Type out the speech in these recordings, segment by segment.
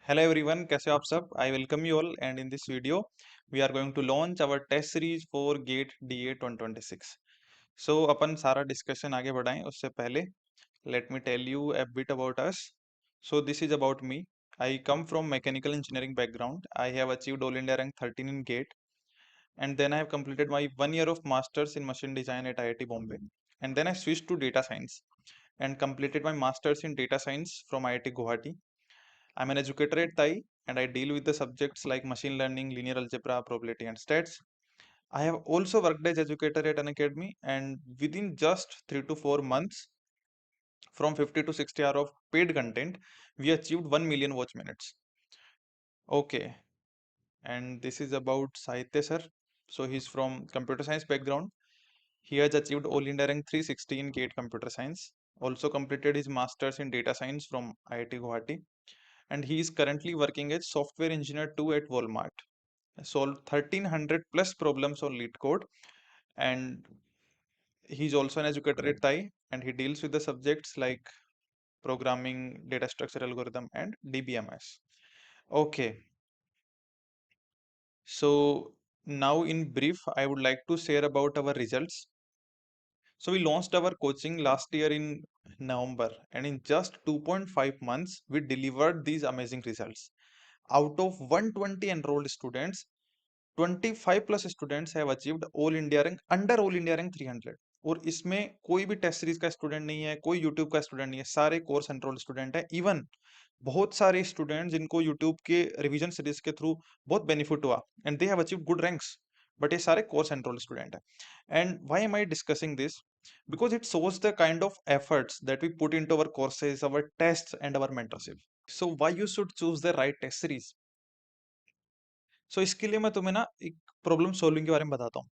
Hello everyone, कैसे हो आप सब? I welcome you all and in this video we are going to launch our test series for GATE DA 2026. So अपन सारा discussion आगे बढ़ाएं उससे पहले let me tell you a bit about us. So this is about me. I come from mechanical engineering background. I have achieved All India rank 13 in GATE and then I have completed my 1 year of masters in machine design at IIT Bombay. And then I switched to data science and completed my masters in data science from IIT Guwahati. I'm an educator at TAI and I deal with the subjects like machine learning, linear algebra, probability, and stats. I have also worked as educator at an academy, and within just 3 to 4 months, from 50 to 60 hours of paid content, we achieved 1 million watch minutes. Okay, and this is about Sahitya sir. So he's from computer science background. He has achieved All India rank 360 in GATE Computer Science. Also completed his masters in data science from IIT Guwahati, and he is currently working as software engineer 2 at Walmart. Solved 1300 plus problems on lead code, and he's also an educator at TAI, and he deals with the subjects like programming, data structure algorithm, and DBMS. Okay, so now in brief, I would like to share about our results. So we launched our coaching last year in November, and in just 2.5 months, we delivered these amazing results. Out of 120 enrolled students, 25 plus students have achieved all India rank under all India rank 300। और इसमें कोई भी test series का student नहीं है, कोई YouTube का student नहीं है, सारे कोर्स एनरोल्ड स्टूडेंट है। इवन बहुत सारे स्टूडेंट जिनको यूट्यूब के रिवीजन सीरीज के थ्रू बहुत बेनिफिट हुआ and they have achieved good ranks, but ये सारे कोर्स एनरोल्ड स्टूडेंट है। And why am I discussing this? Because it shows the kind of efforts that we put into our courses, our tests and our mentorship. So why you should choose the right test series? सो इसके लिए मैं तुम्हें ना एक problem solving के बारे में बताता हूँ।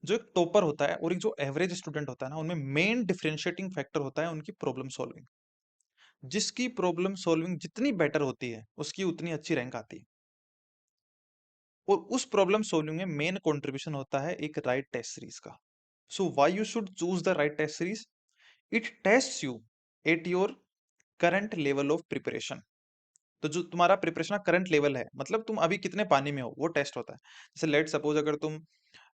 जो एक टॉपर होता है और एक जो एवरेज स्टूडेंट होता है ना, उनमें मेन डिफरेंशिएटिंग फैक्टर होता है उनकी प्रॉब्लम सॉल्विंग। जिसकी प्रॉब्लम सॉल्विंग जितनी बेटर होती है उसकी उतनी अच्छी रैंक आती है। और उस प्रॉब्लम सॉल्विंग में मेन कंट्रीब्यूशन होता है एक राइट टेस्ट सीरीज का। So why you should choose the right test series? It tests you at your current level of preparation. तो जो तुम्हारा प्रिपरेशन का करंट लेवल है, मतलब तुम अभी कितने पानी में हो, वो टेस्ट होता है। जैसे लेट सपोज अगर तुम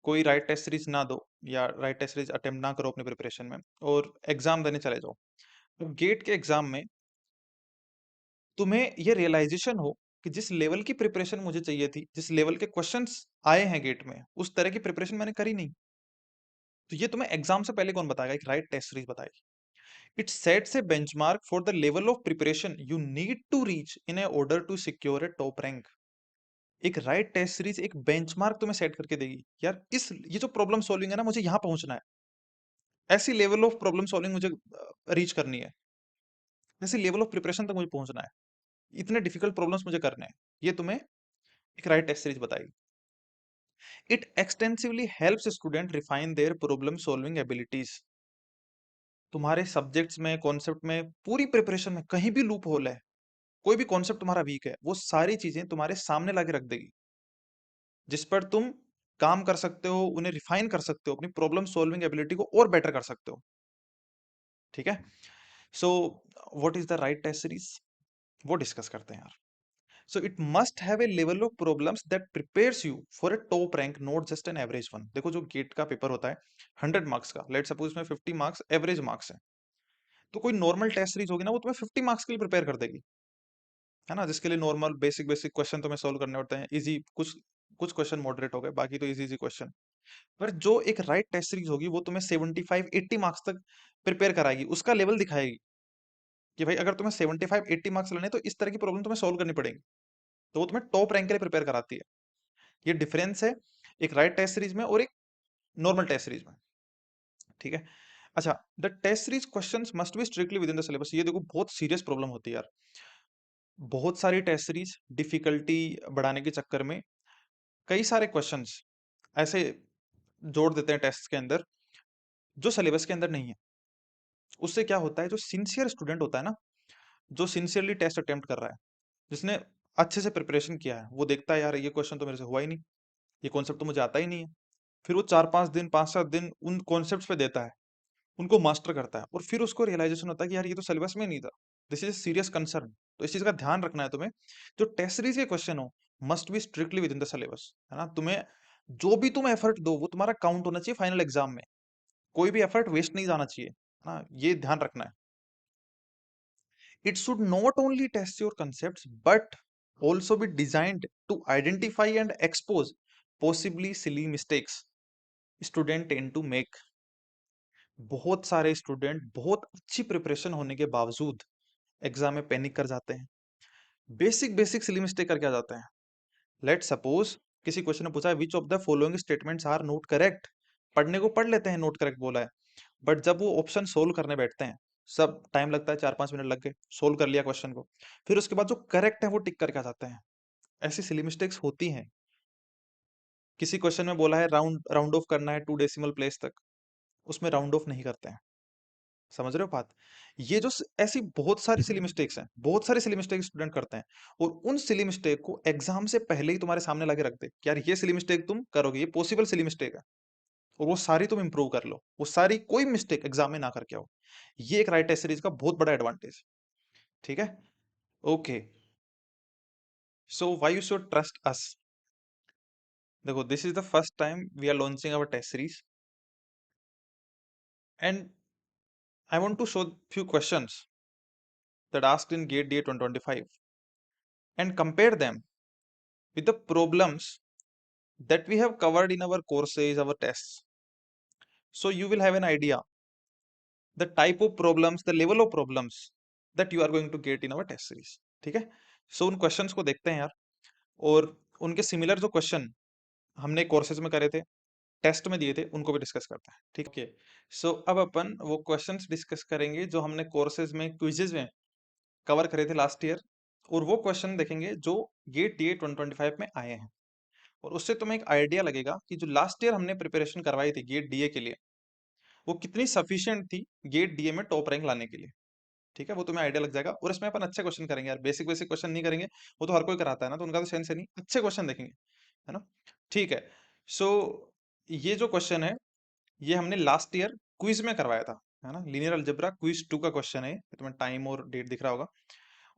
कोई राइट टेस्ट सीरीज ना दो या राइट टेस्ट सीरीज अटेम्प्ट ना करो अपने प्रिपरेशन में और एग्जाम देने चले जाओ, तो गेट के एग्जाम में तुम्हें ये रियलाइजेशन हो कि जिस लेवल की प्रिपरेशन मुझे चाहिए थी, जिस लेवल के क्वेश्चंस आए हैं गेट में, उस तरह की प्रिपरेशन मैंने करी नहीं। तो ये तुम्हें एग्जाम से पहले कौन बताएगा? एक राइट टेस्ट सीरीज बताएगी। It sets a benchmark for the level of preparation you need to reach in a order to secure a top rank. एक राइट टेस्ट सीरीज एक बेंचमार्क तुम्हें सेट करके देगी, यार इस ये जो प्रॉब्लम सॉल्विंग है ना, मुझे यहाँ पहुंचना है, ऐसी लेवल ऑफ प्रॉब्लम सॉल्विंग मुझे रीच करनी है, ऐसी लेवल ऑफ प्रिपरेशन तक मुझे पहुंचना है, इतने डिफिकल्ट प्रॉब्लम्स मुझे करने हैं। ये तुम्हें एक राइट टेस्ट सीरीज बताएगी। It extensively helps student refine their problem solving abilities. तुम्हारे सब्जेक्ट्स में, कॉन्सेप्ट में, पूरी प्रिपरेशन में कहीं भी लूप होल है, कोई भी कॉन्सेप्ट तुम्हारा वीक है, वो सारी चीजें तुम्हारे सामने लाके रख देगी, जिस पर तुम काम कर सकते हो, उन्हें रिफाइन कर सकते हो, अपनी प्रॉब्लम सॉल्विंग एबिलिटी को और बेटर कर सकते हो। ठीक है, so what is the right test series, वो डिस्कस करते हैं यार। So it must have a level of problems that prepares you for a top rank, not just an average one. देखो जो गेट का पेपर होता है 100 मार्क्स का, लेट सपोज इसमें 50 मार्क्स एवरेज मार्क्स है, तो कोई नॉर्मल टेस्ट सीरीज होगी ना, वो तुम्हें 50 मार्क्स के लिए प्रिपेयर कर देगी, है ना, जिसके लिए नॉर्मल बेसिक बेसिक क्वेश्चन तुम्हें सोल्व करने होते हैं, इजी, कुछ कुछ क्वेश्चन मॉडरेट हो गए, बाकी तो इजी इजी क्वेश्चन। पर जो एक राइट टेस्ट सीरीज होगी वो तुम्हें 75 80 मार्क्स तक प्रिपेयर कराएगी, उसका लेवल दिखाएगी कि भाई अगर तुम्हें 75 80 मार्क्स लेने तो इस तरह की प्रॉब्लम तुम्हें सोल्व करनी पड़ेगी, तो वो तुम्हें टॉप रैंक के लिए प्रिपेयर कराती है। ये डिफरेंस है एक राइट टेस्ट सीरीज में और एक नॉर्मल टेस्ट सीरीज में। ठीक है, अच्छा, the test series questions must be strictly within the syllabus. ये देखो बहुत सीरियस प्रॉब्लम होती है यार, बहुत सारी टेस्ट सीरीज डिफिकल्टी बढ़ाने के चक्कर में कई सारे क्वेश्चंस ऐसे जोड़ देते हैं टेस्ट के अंदर जो सिलेबस के अंदर नहीं है। उससे क्या होता है, जो सिंसियर स्टूडेंट होता है ना, जो सिंसियरली टेस्ट अटेम्प्ट कर रहा है, जिसने अच्छे से प्रिपरेशन किया है, वो देखता है यार ये क्वेश्चन तो मेरे से हुआ ही नहीं, ये कॉन्सेप्ट तो मुझे आता ही नहीं है। फिर वो 4 5 दिन 5 7 दिन उन कॉन्सेप्ट्स पे देता है, उनको मास्टर करता है, और फिर उसको रियलाइजेशन होता है कि यार ये तो सिलेबस में नहीं था, दिस इज सीरियस कंसर्न। तो इस चीज का ध्यान रखना है तुम्हें। जो टेस्ट सीरीज के क्वेश्चन हो must be strictly within the syllabus, है ना। तुम्हें जो भी तुम एफर्ट दो वो तुम्हारा काउंट होना चाहिए फाइनल एग्जाम में। कोई भी एफर्ट वेस्ट नहीं जाना चाहिए, है ना, ये ध्यान रखना है। It should not only test your concepts but also be designed to identify and expose possibly silly mistakes student tend to make। बहुत सारे स्टूडेंट बहुत अच्छी प्रिपरेशन होने के बावजूद एग्जाम में पैनिक कर जाते हैं, बेसिक बेसिक सिली मिस्टेक करके आ जाते हैं। लेट सपोज किसी क्वेश्चन में पूछा है which of the following statements are not correct. पढ़ने को पढ़ लेते हैं नोट करेक्ट बोला है, बट जब वो ऑप्शन सोल्व करने बैठते हैं सब टाइम लगता है, 4-5 मिनट लग गए, सोल्व कर लिया क्वेश्चन को, फिर उसके बाद जो करेक्ट है वो टिक करके आ जाते हैं। ऐसी सिली मिस्टेक्स होती हैं। किसी क्वेश्चन में बोला है राउंड राउंड ऑफ करना है 2 डेसिमल प्लेस तक, उसमें राउंड ऑफ नहीं करते हैं। समझ रहे हो बात। ये जो ऐसी बहुत सारी सिली मिस्टेक्स हैं, बहुत सारी सिली मिस्टेक स्टूडेंट करते हैं, और उन सिली मिस्टेक को एग्जाम से पहले ही तुम्हारे सामने लाके रख दे कि यार ये सिली मिस्टेक तुम करोगे, ये पॉसिबल सिली मिस्टेक है, और वो सारी तुम इंप्रूव कर लो, वो सारी कोई मिस्टेक एग्जाम में ना करके आओ। ये एक राइट टेस्ट सीरीज का बहुत बड़ा एडवांटेज। ठीक है। Okay. So why you should trust us. देखो this is the first time we are launching our test series, and I want to show few questions that asked in gate da 2025 and compare them with the problems that we have covered in our courses, our tests. So you will have an idea the type of problems, the level of problems that you are going to get in our test series। ठीक है। सो उन questions को देखते हैं यार, और उनके similar जो क्वेश्चन हमने कोर्सेज में करे थे, टेस्ट में दिए थे, उनको भी डिस्कस करते हैं। ठीक है। सो अब अपन वो क्वेश्चंस डिस्कस करेंगे जो हमने कोर्सेज में क्विजेज में कवर करे थे लास्ट ईयर, और वो क्वेश्चन देखेंगे जो गेट डी 2025 में आए हैं। और उससे तुम्हें एक आइडिया लगेगा कि जो लास्ट ईयर हमने प्रिपरेशन करवाई थी गेट डीए के लिए वो कितनी सफिशिएंट थी गेट डीए में टॉप रैंक लाने के लिए। ठीक है, वो तुम्हें आइडिया लग जाएगा। और इसमें अपन अच्छे क्वेश्चन करेंगे यार, बेसिक बेसिक क्वेश्चन नहीं करेंगे, वो तो हर कोई कराता है ना, तो उनका तो सेंस है नहीं, अच्छे क्वेश्चन देखेंगे, है ना। ठीक है। सो ये जो क्वेश्चन है ये हमने लास्ट ईयर क्विज में करवाया था, है ना। लीनियर अलजेब्रा क्विज 2 का क्वेश्चन है, ये तुम्हें टाइम और डेट दिख रहा होगा।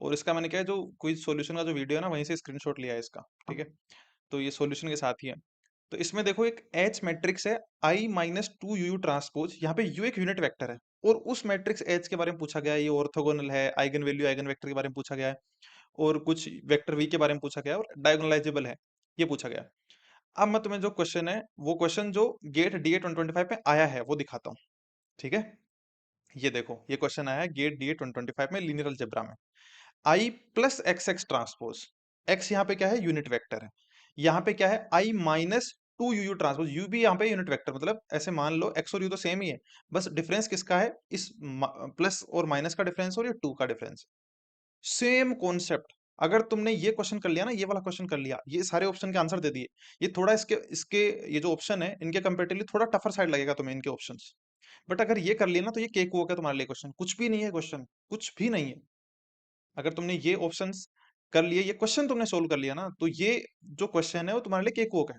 और इसका मैंने क्या है जो क्विज सॉल्यूशन का जो वीडियो है ना वहीं से स्क्रीनशॉट लिया है इसका। ठीक है। तो ये सॉल्यूशन के साथ ही है। तो इसमें देखो एक एच मैट्रिक्स है I-2 UU ट्रांसपोज, यहाँ पे U एक यूनिट वेक्टर है, और उस मैट्रिक्स एच के बारे में पूछा गया है, ये ऑर्थोगोनल है, आइगन वैल्यू आइगन वेक्टर के बारे में पूछा गया है, और कुछ वेक्टर वी के बारे में पूछा गया है, और डायगोनलाइजेबल है, ये पूछा गया है। अब मैं तुम्हें जो क्वेश्चन है वो क्वेश्चन जो गेट डीए 2025 में आया है वो दिखाता हूँ। ठीक है। ये देखो ये क्वेश्चन आया है गेट डीए 2025 में लीनियर अलजेब्रा में। I plus X X transpose, X यहाँ पे क्या है यूनिट वेक्टर है, यहाँ पे क्या है I-2 UU ट्रांसपोज, यू भी यहाँ पे यूनिट वेक्टर, मतलब ऐसे मान लो एक्स और यू तो सेम ही है, बस डिफरेंस किसका है, इस प्लस और माइनस का डिफरेंस और ये 2 का डिफरेंस। Same concept. अगर तुमने ये क्वेश्चन कर लिया ना, ये वाला क्वेश्चन कर लिया, ये सारे ऑप्शन के आंसर दे दिए, ये थोड़ा इसके इसके ये जो ऑप्शन है इनके कंपेरेटिवली थोड़ा टफर साइड लगेगा तुम्हें इनके ऑप्शंस, बट अगर ये कर लिया ना तो ये केक वॉक है तुम्हारे लिए, क्वेश्चन कुछ भी नहीं है, क्वेश्चन कुछ भी नहीं है। अगर तुमने ये ऑप्शंस कर लिए, ये क्वेश्चन तुमने सोल्व कर लिया ना, तो ये जो क्वेश्चन है वो तुम्हारे लिए केक वॉक है।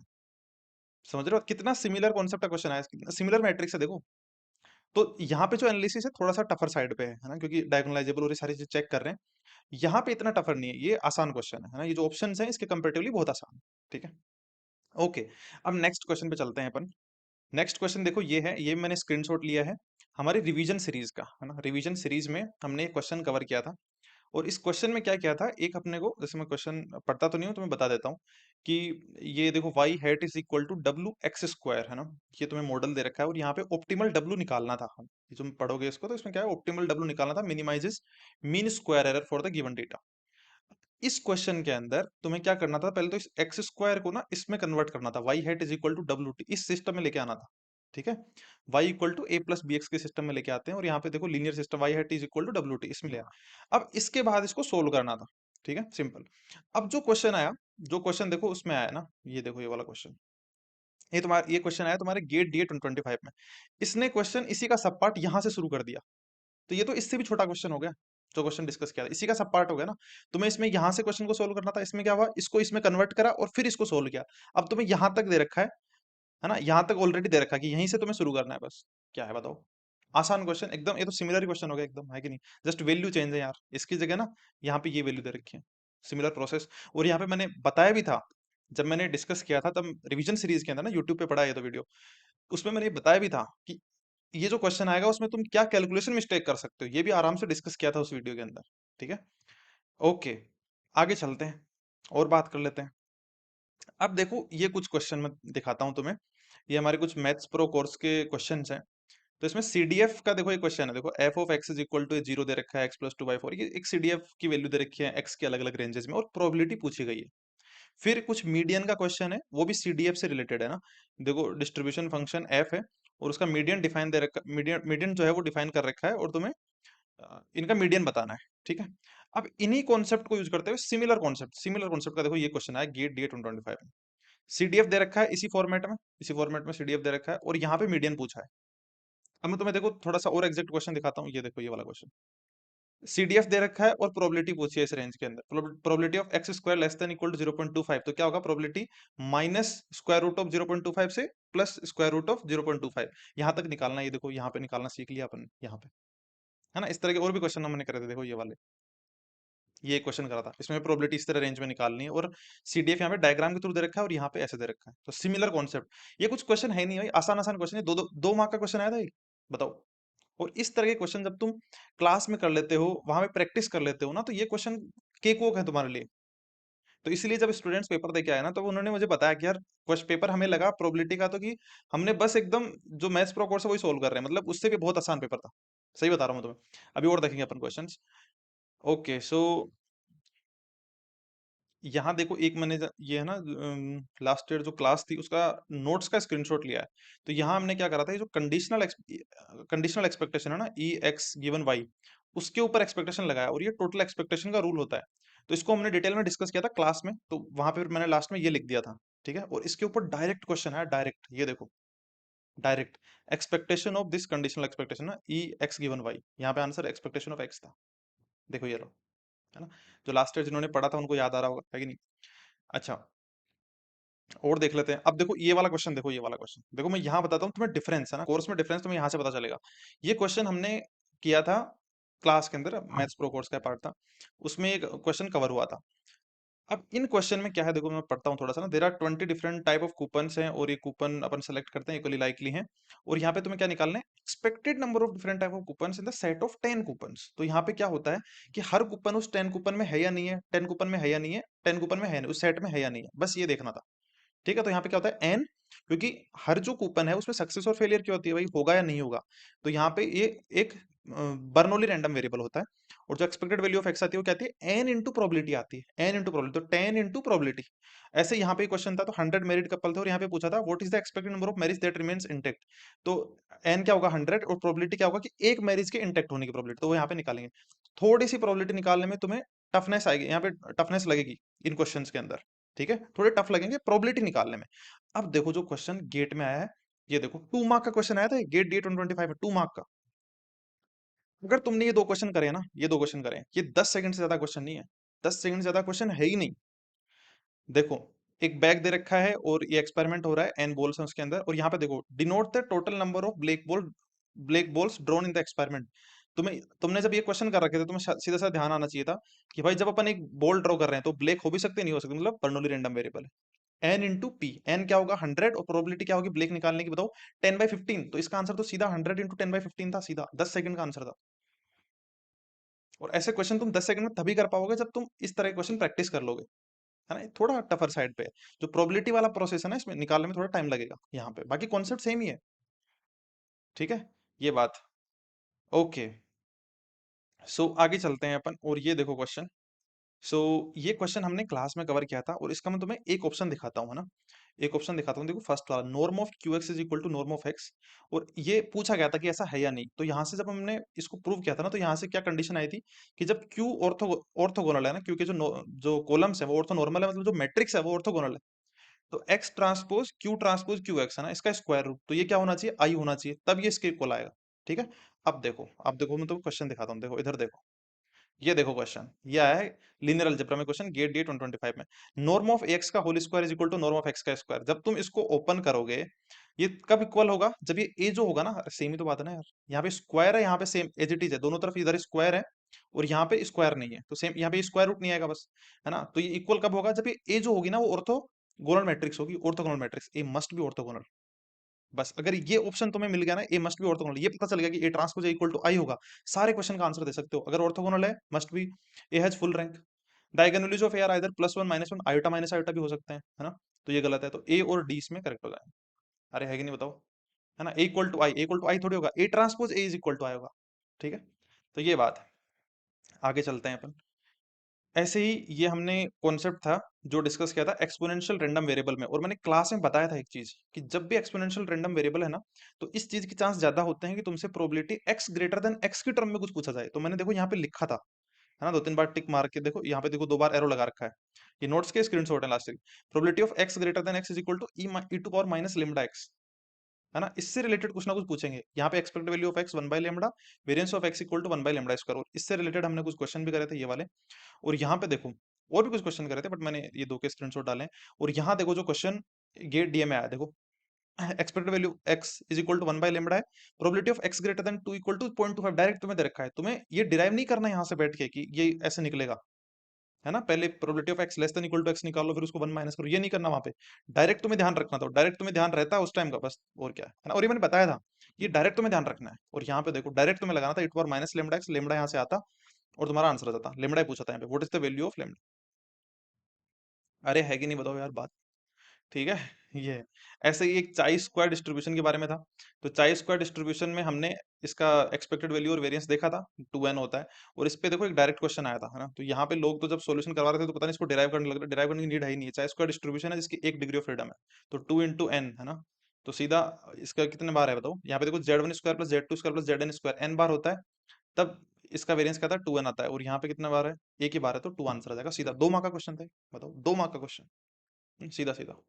समझ रहे हो कितना सिमिलर कॉन्सेप्ट का क्वेश्चन है, कितना सिमिलर मैट्रिक्स है देखो। तो यहाँ पे जो एनालिसिस है थोड़ा सा टफर साइड पे है ना, क्योंकि डायगोनलाइजेबल और ये सारी चीज चेक कर रहे हैं। यहाँ पे इतना टफर नहीं है, ये आसान क्वेश्चन है ना, ये जो ऑप्शन है इसके कंपेरेटिवली बहुत आसान है। ठीक है। ओके। अब नेक्स्ट क्वेश्चन पे चलते हैं अपन। नेक्स्ट क्वेश्चन देखो ये है, ये मैंने स्क्रीनशॉट लिया है हमारी रिवीजन सीरीज का, है ना। रिवीजन सीरीज में हमने एक क्वेश्चन कवर किया था, और इस क्वेश्चन में क्या किया था, एक अपने को, जैसे मैं क्वेश्चन पढ़ता तो नहीं हूँ तो मैं बता देता हूँ कि ये देखो y hat is equal to W x square, है ना। ये तुम्हें मॉडल दे रखा है, और यहाँ पे ऑप्टिमल w निकालना था। हम ये तुम पढ़ोगे इसको तो इसमें क्या है, ऑप्टिमल w निकालना था, minimises mean square error for the given data. इस क्वेश्चन के अंदर तुम्हें क्या करना था, पहले तो इस एक्स स्क्वायर को ना इसमें कन्वर्ट करना था, y hat is equal to W T, इस सिस्टम में लेके आना था। ठीक है। y equal to A plus B x के सिस्टम में लेके आते हैं, और यहाँ पे देखो linear system y hat is equal to W T इसमें ले आया। अब इसके बाद इसको सोल्व करना था। ठीक है, सिंपल। अब जो क्वेश्चन आया, जो क्वेश्चन देखो उसमें आया ना, ये देखो ये वाला क्वेश्चन, ये क्वेश्चन आया तुम्हारे गेट डी 2025 में। इसने क्वेश्चन इसी का सब पार्ट यहाँ से शुरू कर दिया, तो ये तो इससे भी छोटा क्वेश्चन हो गया। जो क्वेश्चन डिस्कस किया था इसी का सब पार्ट हो गया ना। तुम्हें इसमें यहाँ से क्वेश्चन को सोल्व करना था, इसमें क्या हुआ, इसको इसमें कन्वर्ट करा और फिर इसको सोल्व किया। अब तुम्हें यहाँ तक दे रखा है ना, यहाँ तक ऑलरेडी दे रखा है कि यहीं से तुम्हें शुरू करना है, बस क्या है बताओ। आसान क्वेश्चन एकदम, ये तो सिमिलर ही क्वेश्चन हो गया एकदम, है कि नहीं? जस्ट वैल्यू चेंज है यार, इसकी जगह ना यहाँ पे ये वैल्यू दे रखी है, सिमिलर प्रोसेस। और यहाँ पे मैंने बताया भी था, जब मैंने डिस्कस किया था तब रिवीजन सीरीज के अंदर ना, यूट्यूब पे पढ़ा है ये तो वीडियो, उसमें मैंने ये बताया भी था कि ये जो क्वेश्चन आएगा उसमें तुम क्या कैलकुलेशन मिस्टेक कर सकते हो, ये भी आराम से डिस्कस किया था उस वीडियो के अंदर। ठीक है, ओके, आगे चलते हैं और बात कर लेते हैं। अब देखो ये कुछ क्वेश्चन मैं दिखाता हूँ तुम्हें, ये हमारे कुछ मैथ्स प्रो कोर्स के क्वेश्चंस हैं। तो इसमें सीडीएफ का देखो, एक क्वेश्चन है, देखो F of X is equal to zero दे रखा है, X plus two by four, ये एक सीडीएफ की वैल्यू दे रखी है एक्स के अलग अलग रेंजेस में, और प्रोबेबिलिटी पूछी गई है। फिर कुछ मीडियन का क्वेश्चन है, वो भी सीडीएफ से रिलेटेड है ना। देखो डिस्ट्रीब्यूशन फंक्शन एफ है, और उसका मीडियन डिफाइन दे रखा, मीडियन मीडियन जो है वो डिफाइन कर रखा है, और तुम्हें इनका मीडियन बताना है। ठीक है, अब इन्हीं कॉन्सेप्ट को यूज करते हुए सिमिलर कॉन्सेप्ट का देखो ये क्वेश्चन है, गेट डी 2025 में सीडीएफ दे रखा है, इसी फॉर्मेट में सीडीएफ दे रखा है, और यहाँ पे मीडियन पूछा है। अब मैं तुम्हें देखो थोड़ा सा और एग्जैक्ट क्वेश्चन दिखाता हूँ, ये देखो ये वाला क्वेश्चन, सीडीएफ दे रखा है और प्रोबेबिलिटी पूछी है इस रेंज के अंदर, probability of x square less than equal to 0.25, तो क्या होगा probability, minus square root of 0.25 से प्लस स्क्वायर रूट ऑफ 0.25, यहाँ तक निकालना है। ये देखो यहाँ पे निकालना सीख लिया अपन, यहाँ पे है ना। इस तरह के और भी क्वेश्चन हमने करे थे, देखो ये वाले, ये क्वेश्चन करा था, इसमें प्रोबेबिलिटी इस तरह रेंज में निकालनी है, और सीडीएफ यहाँ पे डायग्राम के थ्रू दे रखा है, और यहाँ पे ऐसे दे रखा है, तो सिमिलर कॉन्सेप्ट। ये कुछ क्वेश्चन है नहीं भाई, आसान आसान क्वेश्चन है, दो मार्क का क्वेश्चन आया था ये, बताओ। और इस तरह के क्वेश्चन जब तुम क्लास में कर लेते हो, वहां पे प्रैक्टिस कर लेते हो ना, तो ये क्वेश्चन केक वोक है तुम्हारे लिए। तो इसलिए जब स्टूडेंट्स पेपर दे के आए ना, तो उन्होंने मुझे बताया कि यार क्वेश्चन पेपर हमें लगा प्रोबेबिलिटी का, तो कि हमने बस एकदम जो मैथ्स प्रो कोर्स है वही सोल्व कर रहे हैं, मतलब उससे भी बहुत आसान पेपर था। सही बता रहा हूँ मैं तुम्हें, अभी और देखेंगे अपन क्वेश्चंस। ओके, सो यहाँ देखो एक मैंने ये है ना, लास्ट ईयर जो क्लास थी उसका नोट्स का स्क्रीनशॉट लिया है। तो यहाँ हमने क्या करा था, ये जो कंडीशनल एक्सपेक्टेशन है ना, ई एक्स गिवन वाई, उसके ऊपर एक्सपेक्टेशन लगाया, और ये टोटल एक्सपेक्टेशन का रूल होता है। तो इसको हमने डिटेल में डिस्कस किया था क्लास में, तो वहां पे मैंने लास्ट में ये लिख दिया था। ठीक है, और इसके ऊपर डायरेक्ट क्वेश्चन है, डायरेक्ट, ये देखो, direct expectation of this conditional expectation ना, ई एक्स गिवन वाई, यहाँ पे आंसर एक्सपेक्टेशन ऑफ एक्स था। देखो ये लो, है ना। जो लास्ट ईयर जिन्होंने पढ़ा था उनको याद आ रहा होगा, है कि नहीं? अच्छा, और देख लेते हैं। अब देखो ये वाला क्वेश्चन, देखो ये वाला क्वेश्चन, देखो मैं यहाँ बताता हूँ तुम्हें, डिफरेंस है ना, कोर्स में डिफरेंस तुम्हें यहाँ से पता चलेगा। ये क्वेश्चन हमने किया था क्लास के अंदर, मैथ्स प्रो कोर्स का पार्ट था, उसमें एक क्वेश्चन कवर हुआ था। अब इन क्वेश्चन में क्या है, देखो मैं पढ़ता हूँ थोड़ा सा ना, there are 20 different type of coupons हैं, और ये कूपन अपन सेलेक्ट करते हैं, इक्वली लाइकली हैं। और यहाँ पे तुम्हें क्या निकालना है, expected number of different type of coupons in the set of 10 coupons. तो यहाँ पे क्या होता है कि हर कूपन उस 10 कूपन में है या नहीं है, 10 कूपन में है या नहीं है, 10 कूपन में है नहीं, उस सेट में है या नहीं है, बस ये देखना था। ठीक है, तो यहाँ पे क्या होता है एन, क्योंकि हर जो कूपन है उसमें सक्सेस और फेलियर क्या होती है भाई, होगा या नहीं होगा। तो यहाँ पे ये एक बर्नौली रैंडम वेरिएबल होता है, और जो एक्सपेक्टेड वैल्यू ऑफ एक्स आती है वो क्या आती है, एन इंटू प्रोबेबिलिटी आती है, एन इंटू प्रोबेबिलिटी, तो 10 इंटू प्रोबेबिलिटी। ऐसे यहाँ पे क्वेश्चन था, तो 100 मैरिड कपल थे, और यहाँ पे पूछा था what is the expected number of marriage that remains intact. तो एन क्या होगा 100, और प्रोबेबिलिटी क्या होगा कि एक मैरिज के इंटेक्ट होने की प्रोबेबिलिटी, तो वो यहाँ पे निकालेंगे। थोड़ी सी प्रोबेबिलिटी निकालने में तुम्हें टफनेस आएगी, यहाँ पे टफनेस लगेगी इन क्वेश्चंस के अंदर। ठीक है, थोड़े टफ लगेंगे प्रोबेबिलिटी निकालने में। अब देखो जो क्वेश्चन गेट में आया है, ये देखो 2 मार्क का क्वेश्चन आया था, गेट डी 2025 में 2 मार्क का। अगर तुमने ये दो क्वेश्चन करे ना, ये दो क्वेश्चन करे, ये 10 सेकंड से ज्यादा क्वेश्चन नहीं है, 10 सेकंड से ज्यादा क्वेश्चन है ही नहीं। देखो एक बैग दे रखा है, और ये एक्सपेरिमेंट हो रहा है, एन बॉल्स हैं उसके अंदर, और यहाँ पे देखो denote the total number of black balls drawn in the experiment. तुमने जब ये क्वेश्चन कर रखे थे, तुम्हें सीधा सा ध्यान आना चाहिए था कि भाई जब अपन एक बॉल ड्रॉ कर रहे हैं, तो ब्लैक हो भी सकते नहीं हो सकते, मतलब बर्नौली रैंडम वेरिएबल है। एन इंटू पी, एन क्या होगा 100, और प्रोबेबिलिटी क्या होगी ब्लैक निकालने की, बताओ 10/15, तो इसका आंसर तो सीधा 100 इंटू 10/15 था, सीधा 10 सेकंड का आंसर था। और ऐसे क्वेश्चन तुम 10 सेकंड में तभी कर पाओगे जब तुम इस तरह के क्वेश्चन प्रैक्टिस कर लोगे, है ना। थोड़ा टफर साइड पे है, जो प्रोबेबिलिटी वाला प्रोसेस है ना, इसमें निकालने में थोड़ा टाइम लगेगा, यहाँ पे बाकी कॉन्सेप्ट सेम ही है। ठीक है, ये बात, ओके। सो आगे चलते हैं अपन, और ये देखो क्वेश्चन। सो ये क्वेश्चन हमने क्लास में कवर किया था, और इसका मैं तुम्हें एक ऑप्शन दिखाता हूँ, है ना। एक ऑप्शन दिखाता हूँ, देखो फर्स्ट वाला, norm of Q x is equal to norm of x. और ये पूछा गया था कि ऐसा है या नहीं, तो यहाँ से जब हमने इसको प्रूव किया था ना, तो यहाँ से क्या कंडीशन आई थी कि जब क्यू ऑर्थोगोनल है ना, क्यू के जो कॉलम्स है वो ऑर्थोनॉर्मल है, मतलब जो मैट्रिक्स है वो ऑर्थोगोनल है, तो एक्स ट्रांसपोज क्यू एक्स है ना, इसका स्क्वायर रूट, तो ये क्या होना चाहिए, आई होना चाहिए, तब ये इसके इक्वल आएगा। ठीक है, अब देखो मैं तुमको क्वेश्चन दिखाता हूँ, देखो इधर देखो। ये देखो क्वेश्चन, ये आया है लीनियर अलजेब्रा में क्वेश्चन, गेट डी 2025 में। नॉर्म ऑफ एक्स का whole square is equal to norm of x का स्क्वायर। जब तुम इसको ओपन करोगे, ये कब इक्वल होगा? जब ये ए जो होगा ना, सेम ही तो बात है ना यार, यहाँ पे स्क्वायर है, यहाँ पे सेम एज इट इज है, दोनों तरफ इधर स्क्वायर है और यहाँ पे स्क्वायर नहीं है, तो सेम यहाँ पे स्क्वायर रूट नहीं आएगा बस, है ना? तो ये इक्वल कब होगा? जब ये ए जो होगी ना वो ऑर्थोगोनल मैट्रिक्स होगी, orthogonal matrix, A must be orthogonal. बस अगर ये ऑप्शन तुम्हें मिल गया ना, ए मस्ट बी ऑर्थोगोनल, ये पता चल गया कि A transpose equal to I होगा, सारे क्वेश्चन का आंसर दे सकते हो। अगर ऑर्थोगोनल है, must be, A has full rank. Diagonalities of A are either +1 -1, iota minus iota भी हो सकते हैं, है ना? तो ये गलत है, तो ए और डी इसमें करेक्ट हो जाएंगे। अरे है कि नहीं बताओ, है ना? A equal to I, A equal to I थोड़ी होगा, A transpose A is equal to I होगा। ठीक है, तो ये बात है। आगे चलते हैं अपन। ऐसे ही ये हमने कॉन्सेप्ट था जो डिस्कस किया था एक्सपोनेंशियल रैंडम वेरिएबल में, और मैंने क्लास में बताया था एक चीज कि जब भी एक्सपोनेंशियल रैंडम वेरिएबल है ना, तो इस चीज के चांस ज्यादा होते हैं कि तुमसे probability x greater than x की टर्म में कुछ पूछा जाए। तो मैंने देखो यहाँ पे लिखा था, है ना, 2-3 बार टिक मार के देखो, यहाँ पे देखो 2 बार एरो लगा रखा है, ये नोट्स के स्क्रीनशॉट है last. Probability of x greater than x is equal to e to power minus lambda x, है ना? इससे रिलेटेड कुछ ना कुछ पूछेंगे। यहाँ पे expected value of X 1/λ, variance of X equal to 1/λ square, और इससे रिलेटेड हमने कुछ क्वेश्चन भी करे थे ये वाले। और यहाँ पे देखो और भी कुछ क्वेश्चन करे थे, बट मैंने ये दो के स्क्रीनशॉट डाले हैं। और यहाँ देखो जो क्वेश्चन गेट डीए में आया, देखो expected value X is equal to 1/λ है, probability of x greater than 2 equal to 0.25, direct तुम्हें दे रखा है, तुम्हें ये डिराइव नहीं करना है यहाँ से बैठ के कि ये ऐसे निकलेगा, है ना? पहले probability of x less than equal to x निकालो, फिर उसको 1 माइनस करो, ये नहीं करना वहां पे। डायरेक्ट तुम्हें ध्यान रखना था, डायरेक्ट तुम्हें ध्यान रहता है उस टाइम का बस, और क्या है ना? और ये मैंने बताया था, ये डायरेक्ट तुम्हें ध्यान रखना है। और यहाँ पे देखो डायरेक्ट तुम्हें लगाना था it power minus lambda x, lambda यहाँ से आता और तुम्हारा आंसर आ जाता। लेमडा ही पूछा था यहाँ पे, what is the value of lambda. अरे है कि नहीं बताओ यार बात, ठीक है। ये है। ऐसे ही एक चाई स्क्वायर डिस्ट्रीब्यूशन के बारे में था। तो चाई स्क्वायर डिस्ट्रीब्यूशन में हमने इसका एक्सपेक्टेड वैल्यू और वेरिएंस देखा था, 2n होता है। और इस पे देखो एक डायरेक्ट क्वेश्चन आया था, है ना? तो यहाँ पे लोग तो जब सॉल्यूशन करवा रहे थे तो पता नहीं इसको डिराइव करने लग रहे, डिराइव करने की नीड है ही नहीं है, चाई स्क्वायर डिस्ट्रीब्यूशन है जिसकी एक डिग्री ऑफ फ्रीडम है। तो 2 × n, है ना? तो सीधा इसका कितने बार है बताओ? यहाँ पे देखो z1 square plus z2 square plus zn square n बार होता है, तब इसका वेरिएंस क्या था? 2n आता है। और यहाँ पे कितना बार है? एक ही बार है, तो 2 आंसर आ जाएगा सीधा। 2 मार्क का क्वेश्चन था ये, बताओ, 2 मार्क का क्वेश्चन, सीधा सीधा।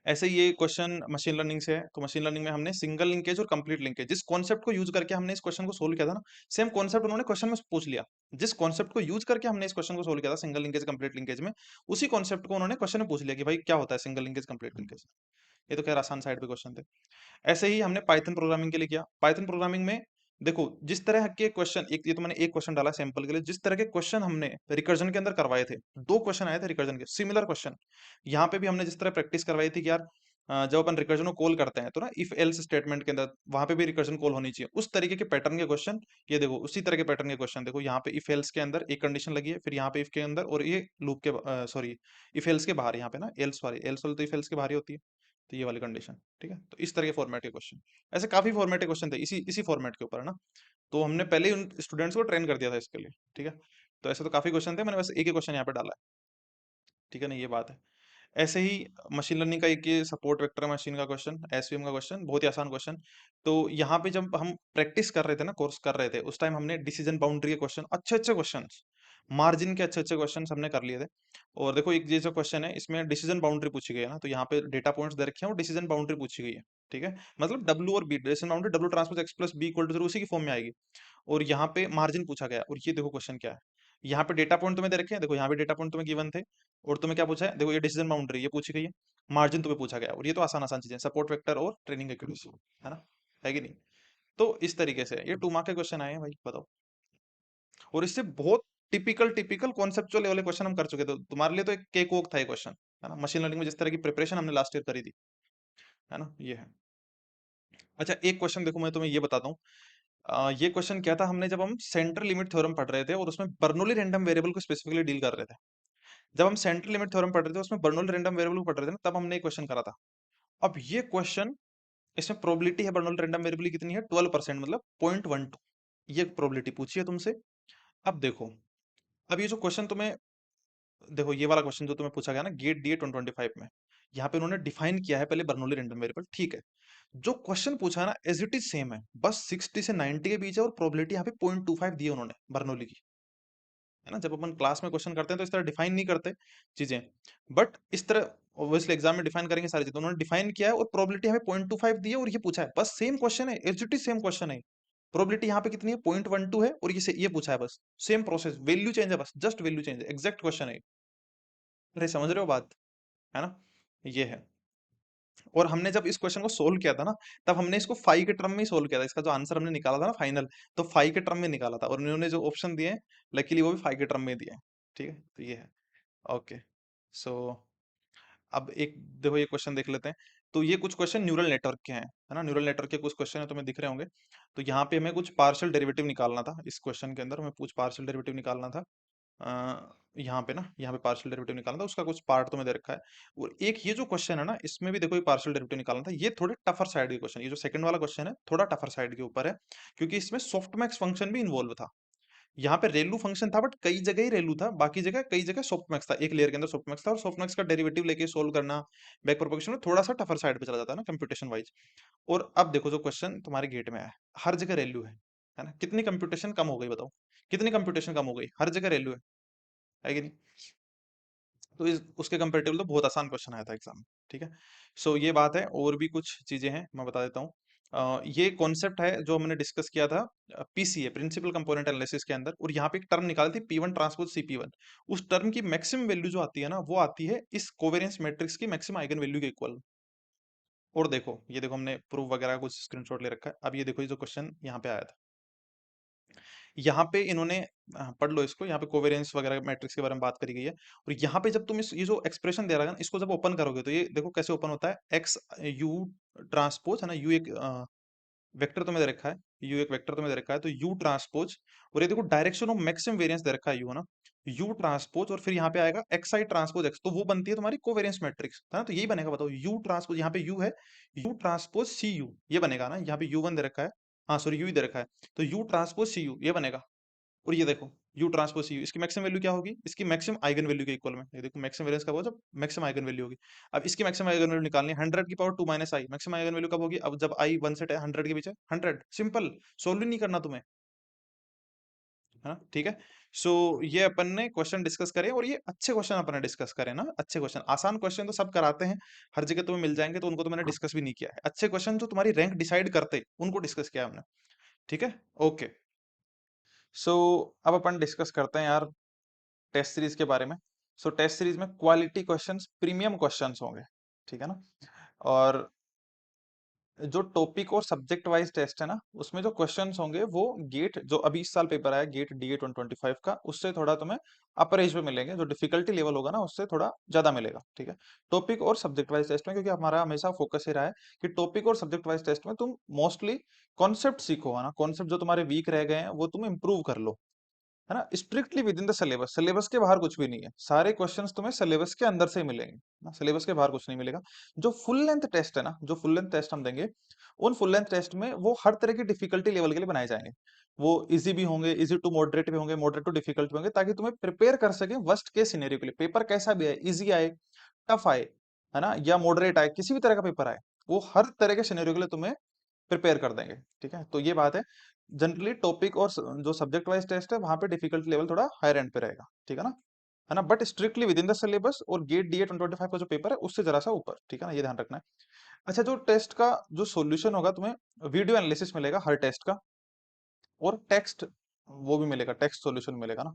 ऐसे ही ये क्वेश्चन मशीन लर्निंग से है। तो मशीन लर्निंग में हमने सिंगल लिंकेज और कंप्लीट लिंकेज, जिस कॉन्सेप्ट को यूज करके हमने इस क्वेश्चन को सोल्व किया था ना, सेम कॉन्सेप्ट उन्होंने क्वेश्चन में पूछ लिया। जिस कॉन्सेप्ट को यूज करके हमने इस क्वेश्चन को सोल्व किया था सिंगल लिंकेज कंप्लीट लिंकेज में, उसी कॉन्सेप्ट को उन्होंने क्वेश्चन में पूछ लिया कि भाई क्या होता है सिंगल लिंकेज कंप्लीट लिंकेज। ये तो खैर आसान साइड पे क्वेश्चन थे। ऐसे ही हमने पाइथन प्रोग्रामिंग के लिए किया। पाइथन प्रोग्रामिंग में देखो जिस तरह के क्वेश्चन, एक ये तो मैंने एक क्वेश्चन डाला सैंपल के लिए, जिस तरह के क्वेश्चन हमने रिकर्जन के अंदर करवाए थे, 2 क्वेश्चन आए थे रिकर्जन के सिमिलर क्वेश्चन। यहाँ पे भी हमने जिस तरह प्रैक्टिस करवाई थी कि यार जब अपन रिकर्जन को कॉल करते हैं तो ना इफ एल्स स्टेटमेंट के अंदर वहां पे भी रिकर्जन कॉल होनी चाहिए, उस तरीके के पैटर्न के क्वेश्चन। ये देखो उसी तरह के पैटर्न के क्वेश्चन, देखो यहाँ पे इफ एल्स के अंदर एक कंडीशन लगी है, फिर यहाँ पे इफ के अंदर, और ये लूप के सॉरी इफ एल्स के बाहर, यहाँ पे ना एल्स वाली, एल्स वाली तो इफ एल्स के बाहर ही होती है। तो ये वाली कंडीशन, ठीक है। तो इस तरह के फॉर्मेट के क्वेश्चन, ऐसे काफी फॉर्मेट के क्वेश्चन थे इसी इसी फॉर्मेट के ऊपर, है ना? तो हमने पहले ही उन स्टूडेंट्स को ट्रेन कर दिया था इसके लिए, ठीक है। तो ऐसे तो काफी क्वेश्चन थे, मैंने बस एक ही क्वेश्चन यहाँ पे डाला है, ठीक है ना? ये बात है। ऐसे ही मशीन लर्निंग का एक ये सपोर्ट वेक्टर मशीन का क्वेश्चन, एसवीएम का क्वेश्चन, बहुत ही आसान क्वेश्चन। तो यहाँ पे जब हम प्रैक्टिस कर रहे थे ना, कोर्स कर रहे थे, उस टाइम हमने डिसीजन बाउंड्री के क्वेश्चन, अच्छे अच्छे क्वेश्चन, मार्जिन के अच्छे अच्छे क्वेश्चन हमने कर लिए थे। और देखो एक ये जो क्वेश्चन है इसमें डिसीजन बाउंड्री पूछी गई है ना, तो यहाँ पे डेटा पॉइंट्स दे रखे हैं और डिसीजन बाउंड्री पूछी गई है, ठीक है। मतलब डब्ल्यू और B, decision boundary W transpose x plus B equal to 0 उसी की फॉर्म में आएगी। और यहाँ पे मार्जिन पूछा गया, और ये देखो क्वेश्चन क्या है। यहाँ पे डेटा पॉइंट तुम्हें दे रखे हैं, देखो यहाँ पे डेटा पॉइंट तुम्हें गिवन थे, और तुम्हें क्या पूछा है? देखो ये डिसीजन बाउंड्री ये पूछी गई है, मार्जिन तुम्हें पूछा गया है, और ये तो आसान आसान चीजें, सपोर्ट वेक्टर और ट्रेनिंग एक्यूरेसी, है ना? है कि नहीं? तो इस तरीके से ये 2 मार्क के क्वेश्चन आए हैं भाई, बताओ। और इससे बहुत typical typical conceptual level question हम कर चुके थे, तो तुम्हारे लिए तो एक केक वोक था ये क्वेश्चन, है ना? मशीन लर्निंग में जिस तरह की प्रिपरेशन हमने लास्ट ईयर करी थी, है ना? ये है। अच्छा एक क्वेश्चन देखो मैं तुम्हें ये बताता हूँ। ये क्वेश्चन क्या था, हमने जब हम सेंटर लिमिट थ्योरम पढ़ रहे थे और उसमें बर्नौली रैंडम वेरिएबल को स्पेसिफिकली डील कर रहे थे, जब हम सेंटर लिमिट थ्योरम पढ़ रहे थे उसमें बर्नौली रैंडम वेरिएबल को पढ़ रहे थे ना, तब हमने एक क्वेश्चन करा था। अब ये क्वेश्चन, इसमें प्रोबेबिलिटी है बर्नौली रैंडम वेरिएबल की कितनी है? 12%, मतलब 0.12, ये प्रोबेबिलिटी पूछी है तुमसे। अब देखो, अब ये जो क्वेश्चन तुम्हें, देखो ये वाला क्वेश्चन जो तुम्हें पूछा गया ना गेट डी 2025 में, यहाँ पे उन्होंने डिफाइन किया है पहले बर्नौली रैंडम वेरिएबल, ठीक है। जो क्वेश्चन पूछा है ना एज इट इज सेम है, बस 60 से 90 के बीच है, और प्रोबेबिलिटी यहाँ पे 0.25 दी है उन्होंने बर्नौली की, है ना? जब अपन क्लास में क्वेश्चन करते हैं तो इस तरह डिफाइन नहीं करते चीजें, बट इस तरह ऑब्वियसली एग्जाम में डिफाइन करेंगे सारी चीजें, तो उन्होंने डिफाइन किया है और प्रोबेबिलिटी हमें 0.25 दी है, और ये पूछा है, बस सेम क्वेश्चन है, as it is same question है। प्रोबेबिलिटी यहाँ पे कितनी है, 0.12 है, और ये पूछा है बस, सेम प्रोसेस, वैल्यू चेंज है बस, जस्ट वैल्यू चेंज है, एग्जैक्ट क्वेश्चन है। अरे समझ रहे हो बात, है ना? ये है। और हमने जब इस क्वेश्चन को सोल्व किया था ना, तब हमने इसको फाइव के टर्म में ही सोल्व किया था, इसका जो आंसर हमने निकाला था ना फाइनल, तो फाइव के टर्म में निकाला था, और उन्होंने जो ऑप्शन दिए हैं, लकीली वो भी फाइव के टर्म में दिए हैं। ठीक है, तो ये है। ओके। सो अब एक देखो, ये क्वेश्चन देख लेते हैं। तो ये कुछ क्वेश्चन न्यूरल नेटवर्क के हैं, है ना? न्यूरल नेटवर्क के कुछ क्वेश्चन है, तुम्हें दिख रहे होंगे। तो यहाँ पे हमें कुछ पार्शियल डेरिवेटिव निकालना था, इस क्वेश्चन के अंदर हमें कुछ पार्शियल डेरिवेटिव निकालना था। यहाँ पे ना, यहाँ पे पार्शियल डेरिवेटिव निकालना था, उसका कुछ पार्ट तुम्हें दे रखा है। और एक ये जो क्वेश्चन है ना, इसमें भी देखो ये पार्शियल डेरिवेटिव निकालना था, ये थोड़े टफर साइड के क्वेश्चन, ये जो सेकंड वाला क्वेश्चन है थोड़ा टफर साइड के ऊपर है, क्योंकि इसमें सॉफ्टमैक्स फंक्शन भी इन्वॉल्व था। यहाँ पे रेलू फंक्शन था, बट कई जगह ही रेलू था, बाकी जगह कई जगह सॉफ्टमैक्स था, एक लेयर के अंदर सॉफ्टमैक्स था, और सॉफ्टमैक्स का डेरिवेटिव लेके सोल्व करना बैक प्रोपगेशन में थोड़ा सा टफर साइड पे चला जाता है ना कंप्यूटेशन वाइज। और अब देखो जो क्वेश्चन तुम्हारे गेट में आया है, हर जगह रेलू है ना? कितनी कंप्यूटेशन कम हो गई बताओ, कितनी कंप्यूटेशन कम हो गई, हर जगह रेलू है कि नहीं? तो उसके कंपेरेटिव तो बहुत आसान क्वेश्चन आया था एग्जाम में। ठीक है, सो ये बात है, और भी कुछ चीजें हैं मैं बता देता हूँ। ये कॉन्सेप्ट है जो हमने डिस्कस किया था पीसीए, प्रिंसिपल कंपोनेंट एनालिसिस के अंदर, और यहाँ पे एक टर्म निकाली थी P1 ट्रांसपोज CP1। उस टर्म की मैक्सिमम वैल्यू जो आती है ना, वो आती है इस कोवेरियंस मैट्रिक्स की मैक्सिमम आइगन वैल्यू के इक्वल। और देखो, ये देखो हमने प्रूफ वगैरह कुछ स्क्रीनशॉट ले रखा है। अब ये देखो, ये जो क्वेश्चन यहाँ पे आया था, यहाँ पे इन्होंने पढ़ लो इसको, यहाँ पे कोवेरियंस वगैरह मैट्रिक्स के बारे में बात करी गई है। और यहाँ पे जब तुम ये जो एक्सप्रेशन दे रहा है ना, इसको जब ओपन करोगे, तो ये देखो कैसे ओपन होता है, एक्स यू ट्रांसपोज, है ना? यू एक वेक्टर तुम्हें दे रखा है, यू एक वेक्टर तुम्हें दे रखा है, तो यू ट्रांसपोज, और ये देखो डायरेक्शन ऑफ मैक्सिमम वेरिएंस दे रखा है यू, है ना? यू ट्रांसपोज, और फिर यहाँ पे आएगा एक्स आई ट्रांसपोज एक्स, तो वो बनती है तुम्हारी कोवेरियंस मैट्रिक्स, है ना? तो यही बनेगा, बताओ, यू ट्रांसपोज, यहाँ पे यू है, यू ट्रांसपोज सी यू, ये बनेगा ना? यहाँ पे यू वन दे रखा है, हाँ सॉरी, यू ही दे रखा है, तो यू ट्रांसपोज सी यू ये बनेगा। और ये देखो, यू ट्रांसपोज सी यू, इसकी मैक्सिमम वैल्यू क्या होगी, इसकी मैक्सिमम आइगन वैल्यू के इक्वल में, ये देखो मैक्सिमम वेरिएंस कब होगा, जब मैक्सिमम आइगन वैल्यू होगी। अब इसकी मैक्सिमम आइगन वैल्यू निकालनी है, 100 की पावर 2 माइनस आई, मैक्सिमम आइगन वैल्यू कब होगी, अब जब आई 1 से 100 के बीच है, 100, सिंपल, सोल्व ही नहीं करना तुम्हें, है ना? ठीक है, सो ये अपन ने क्वेश्चन डिस्कस करे, और ये अच्छे क्वेश्चन अपन ने डिस्कस करे ना, अच्छे क्वेश्चन, आसान क्वेश्चन तो सब कराते हैं, हर जगह तुम्हें मिल जाएंगे, तो उनको तो मैंने डिस्कस भी नहीं किया है। अच्छे क्वेश्चन जो तुम्हारी रैंक डिसाइड करते, उनको डिस्कस किया हमने। ठीक है, ओके। सो अब अपन डिस्कस करते हैं यार टेस्ट सीरीज के बारे में। सो टेस्ट सीरीज में क्वालिटी क्वेश्चंस, प्रीमियम क्वेश्चंस होंगे, ठीक है ना? और जो टॉपिक और सब्जेक्ट वाइज टेस्ट है ना, उसमें जो क्वेश्चंस होंगे वो गेट, जो अभी इस साल पेपर आया गेट DA 2025 का, उससे थोड़ा तुम्हें अपर एज में मिलेंगे, जो डिफिकल्टी लेवल होगा ना उससे थोड़ा ज्यादा मिलेगा। ठीक है, टॉपिक और सब्जेक्ट वाइज टेस्ट में, क्योंकि हमारा हमेशा फोकस ये रहा है कि टॉपिक और सब्जेक्ट वाइज टेस्ट में तुम मोस्टली कॉन्सेप्ट सीखो, है ना? कॉन्सेप्ट जो तुम्हारे वीक रह गए हैं वो तुम इंप्रूव कर लो, है ना? Strictly within the syllabus, syllabus के बाहर कुछ भी नहीं है, सारे क्वेश्चंस तुम्हें सिलेबस के अंदर से ही मिलेंगे ना, सिलेबस के बाहर कुछ नहीं मिलेगा। जो फुल लेंथ टेस्ट है ना, जो फुल लेंथ टेस्ट हम देंगे, उन फुल लेंथ टेस्ट में वो हर तरह की डिफिकल्टी लेवल के लिए बनाए जाएंगे। वो इजी भी होंगे, इजी टू मॉडरेट भी होंगे, मॉडरेट टू डिफिकल्ट भी होंगे, ताकि तुम्हें प्रिपेयर कर सके वर्स्ट केस सिनेरियो के लिए, पेपर कैसा भी आए, इजी आए, टफ आए, है ना, या मॉडरेट आए, किसी भी तरह का पेपर आए, वो हर तरह के सिनेरियो के लिए तुम्हें प्रिपेयर कर देंगे। ठीक है, तो ये बात है। जनरली टॉपिक और जो सब्जेक्ट वाइज टेस्ट है, वहां पे डिफिकल्टी लेवल थोड़ा हायर एंड पे रहेगा, ठीक है ना? है ना? But strictly within the syllabus, और गेट DA 2025 का जो पेपर है उससे जरा सा ऊपर, ठीक है ना? ये ध्यान रखना है। अच्छा, जो टेस्ट का जो सॉल्यूशन होगा, तुम्हें वीडियो एनालिसिस मिलेगा हर टेस्ट का, और टेक्स्ट वो भी मिलेगा, टेक्स्ट सॉल्यूशन मिलेगा ना,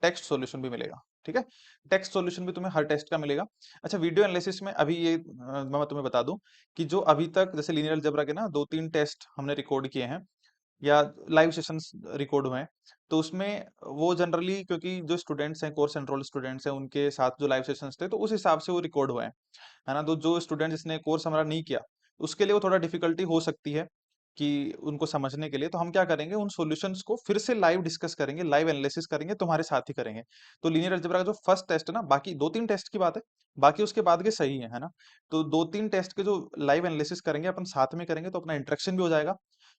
टेक्स्ट सॉल्यूशन भी मिलेगा। ठीक है, टेक्स्ट सॉल्यूशन भी तुम्हें हर टेस्ट का मिलेगा। अच्छा, वीडियो एनालिसिस में अभी ये मैं तुम्हें बता दूं कि जो अभी तक जैसे लीनियर अलजेब्रा के ना 2-3 टेस्ट हमने रिकॉर्ड किए हैं, या लाइव सेशंस रिकॉर्ड हुए हैं, तो उसमें वो जनरली, क्योंकि जो स्टूडेंट्स हैं, कोर्स एनरोल स्टूडेंट्स हैं, उनके साथ जो लाइव सेशंस थे, तो उस हिसाब से वो रिकॉर्ड हुए हैं, है ना? तो जो स्टूडेंट जिसने कोर्स हमारा नहीं किया, उसके लिए वो थोड़ा डिफिकल्टी हो सकती है कि उनको समझने के लिए, तो हम क्या करेंगे, उन सॉल्यूशंस को फिर से लाइव डिस्कस करेंगे, लाइव एनालिसिस करेंगे, तुम्हारे साथ ही करेंगे। तो लीनियर अलजेब्रा का जो फर्स्ट टेस्ट है ना, बाकी 2-3 टेस्ट की बात है, बाकी उसके बाद के सही है ना? तो 2-3 टेस्ट के जो लाइव एनालिसिस करेंगे अपन साथ में करेंगे, तो अपना इंटरेक्शन भी हो जाएगा।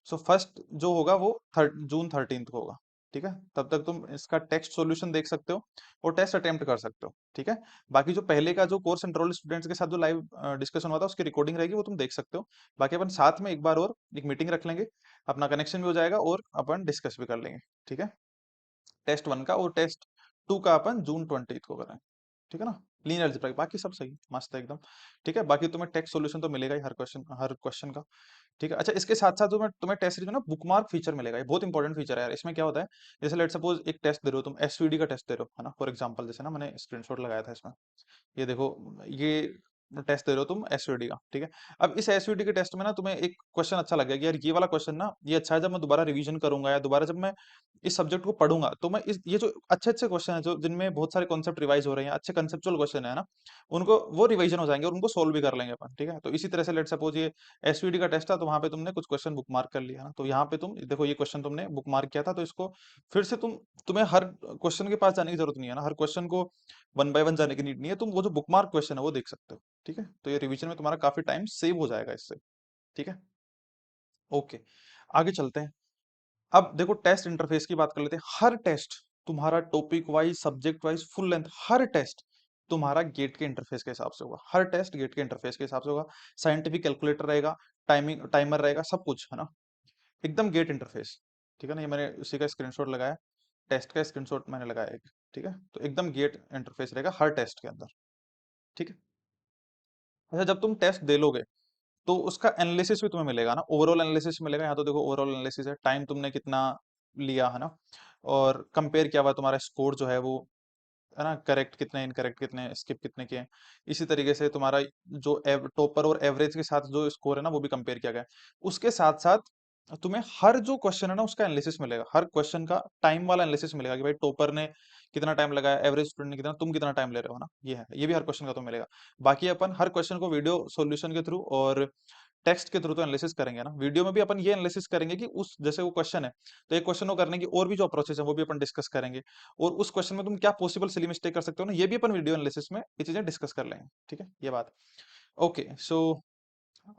सो फर्स्ट जो होगा वो जून 13 को होगा। ठीक है, तब तक तुम इसका टेक्स्ट सॉल्यूशन देख सकते हो, और टेस्ट अटेम्प्ट कर सकते हो। ठीक है, बाकी जो पहले का जो कोर्स एनरोल्ड स्टूडेंट्स के साथ जो लाइव डिस्कशन हुआ था, उसकी रिकॉर्डिंग रहेगी, वो तुम देख सकते हो। बाकी अपन साथ में एक बार और एक मीटिंग रख लेंगे, अपना कनेक्शन भी हो जाएगा, और अपन डिस्कस भी कर लेंगे। ठीक है, टेस्ट 1 का, और टेस्ट 2 का अपन जून 20 को करें। ठीक है ना? लीनियर अलजेब्रा, बाकी सब सही, मस्त है एकदम। ठीक है, बाकी तुम्हें टेक्स्ट सॉल्यूशन तो मिलेगा ही हर क्वेश्चन का। ठीक है, अच्छा इसके साथ साथ तुम्हें तुम्हें टेस्ट सीरीज में ना बुकमार्क फीचर मिलेगा, ये बहुत इंपॉर्टेंट फीचर है यार। इसमें क्या होता है, जैसे लेट सपोज एक टेस्ट दे रहे हो तुम, एसवीडी का टेस्ट दे रहे हो, है ना, फॉर एग्जांपल, जैसे ना मैंने स्क्रीनशॉट लगाया था इसमें, ये देखो, ये टेस्ट दे रहे हो तुम एसवीडी का, ठीक है। अब इस एसवीडी के टेस्ट में ना तुम्हें एक क्वेश्चन अच्छा लग गया कि यार ये वाला क्वेश्चन ना ये अच्छा है, जब मैं दोबारा रिवीजन करूंगा या दोबारा जब मैं इस सब्जेक्ट को पढ़ूंगा तो मैं इस ये जो अच्छे अच्छे क्वेश्चन है जो जिनमें बहुत सारे कॉन्सेप्ट रिवाइज हो रहे हैं, अच्छे कंसेप्चुअल क्वेश्चन है ना, उनको वो रिवीजन हो जाएंगे और उनको सोल्व भी कर लेंगे अपन, ठीक है। तो इसी तरह से लेट सपोज ये एसवीडी का टेस्ट था, तो वहां पे तुमने कुछ क्वेश्चन बुक मार्क कर लिया ना, तो यहाँ पे तुम देखो ये क्वेश्चन तुमने बुक मार्क किया था, तो इसको फिर से तुम्हें हर क्वेश्चन के पास जाने की जरूरत नहीं है ना, हर क्वेश्चन को वन बाय वन जाने की नीड नहीं है, तुम वो जो बुक मार्क क्वेश्चन है वो देख सकते हो, ठीक है। तो ये रिवीजन में तुम्हारा काफी टाइम सेव हो जाएगा इससे, ठीक है। ओके, आगे चलते हैं। अब देखो टेस्ट इंटरफेस की बात कर लेते हैं। हर टेस्ट तुम्हारा topic wise, subject wise, full length, हर टेस्ट तुम्हारा गेट के इंटरफेस के हिसाब से होगा, हर टेस्ट गेट के इंटरफेस के हिसाब से होगा। साइंटिफिक कैलकुलेटर रहेगा, टाइमिंग टाइमर रहेगा, सब कुछ है ना, एकदम गेट इंटरफेस, ठीक है ना। ये मैंने उसी का स्क्रीनशॉट लगाया, टेस्ट का स्क्रीनशॉट मैंने लगाया एक, ठीक है। तो एकदम गेट इंटरफेस रहेगा हर टेस्ट के अंदर, ठीक है। अच्छा जब तुम टेस्ट दे लोगे तो उसका एनालिसिस भी तुम्हें मिलेगा ना, ओवरऑल एनालिसिस मिलेगा। यहाँ तो देखो ओवरऑल एनालिसिस है, टाइम तुमने कितना लिया है ना, और कंपेयर किया हुआ तुम्हारा स्कोर जो है वो, है ना, करेक्ट कितने, इनकरेक्ट कितने, स्किप कितने किए। इसी तरीके से तुम्हारा जो टॉपर और एवरेज के साथ जो स्कोर है ना वो भी कंपेयर किया गया है। उसके साथ साथ तुम्हें हर जो क्वेश्चन है ना उसका एनालिसिस मिलेगा, हर क्वेश्चन का टाइम वाला एनालिसिस मिलेगा कि भाई टॉपर ने कितना टाइम लगाया, एवरेज स्टूडेंट ने कितना, तुम कितना टाइम ले रहे हो ना, ये है, ये भी हर क्वेश्चन का तो मिलेगा। बाकी अपन हर क्वेश्चन को वीडियो सॉल्यूशन के थ्रू और टेक्स्ट के थ्रू तो एनालिसिस करेंगे ना, वीडियो में भी अपन ये एनालिसिस करेंगे कि उस जैसे वो क्वेश्चन है, तो एक क्वेश्चन को करने की और भी जो अप्रोचेस है वो भी अपन डिस्कस करेंगे, और उस क्वेश्चन में तुम क्या पॉसिबल सिली मिस्टेक कर सकते हो ना, ये भी अपन वीडियो एनालिसिस में ये चीजें डिस्कस कर लेंगे, ठीक है, ये बात। ओके सो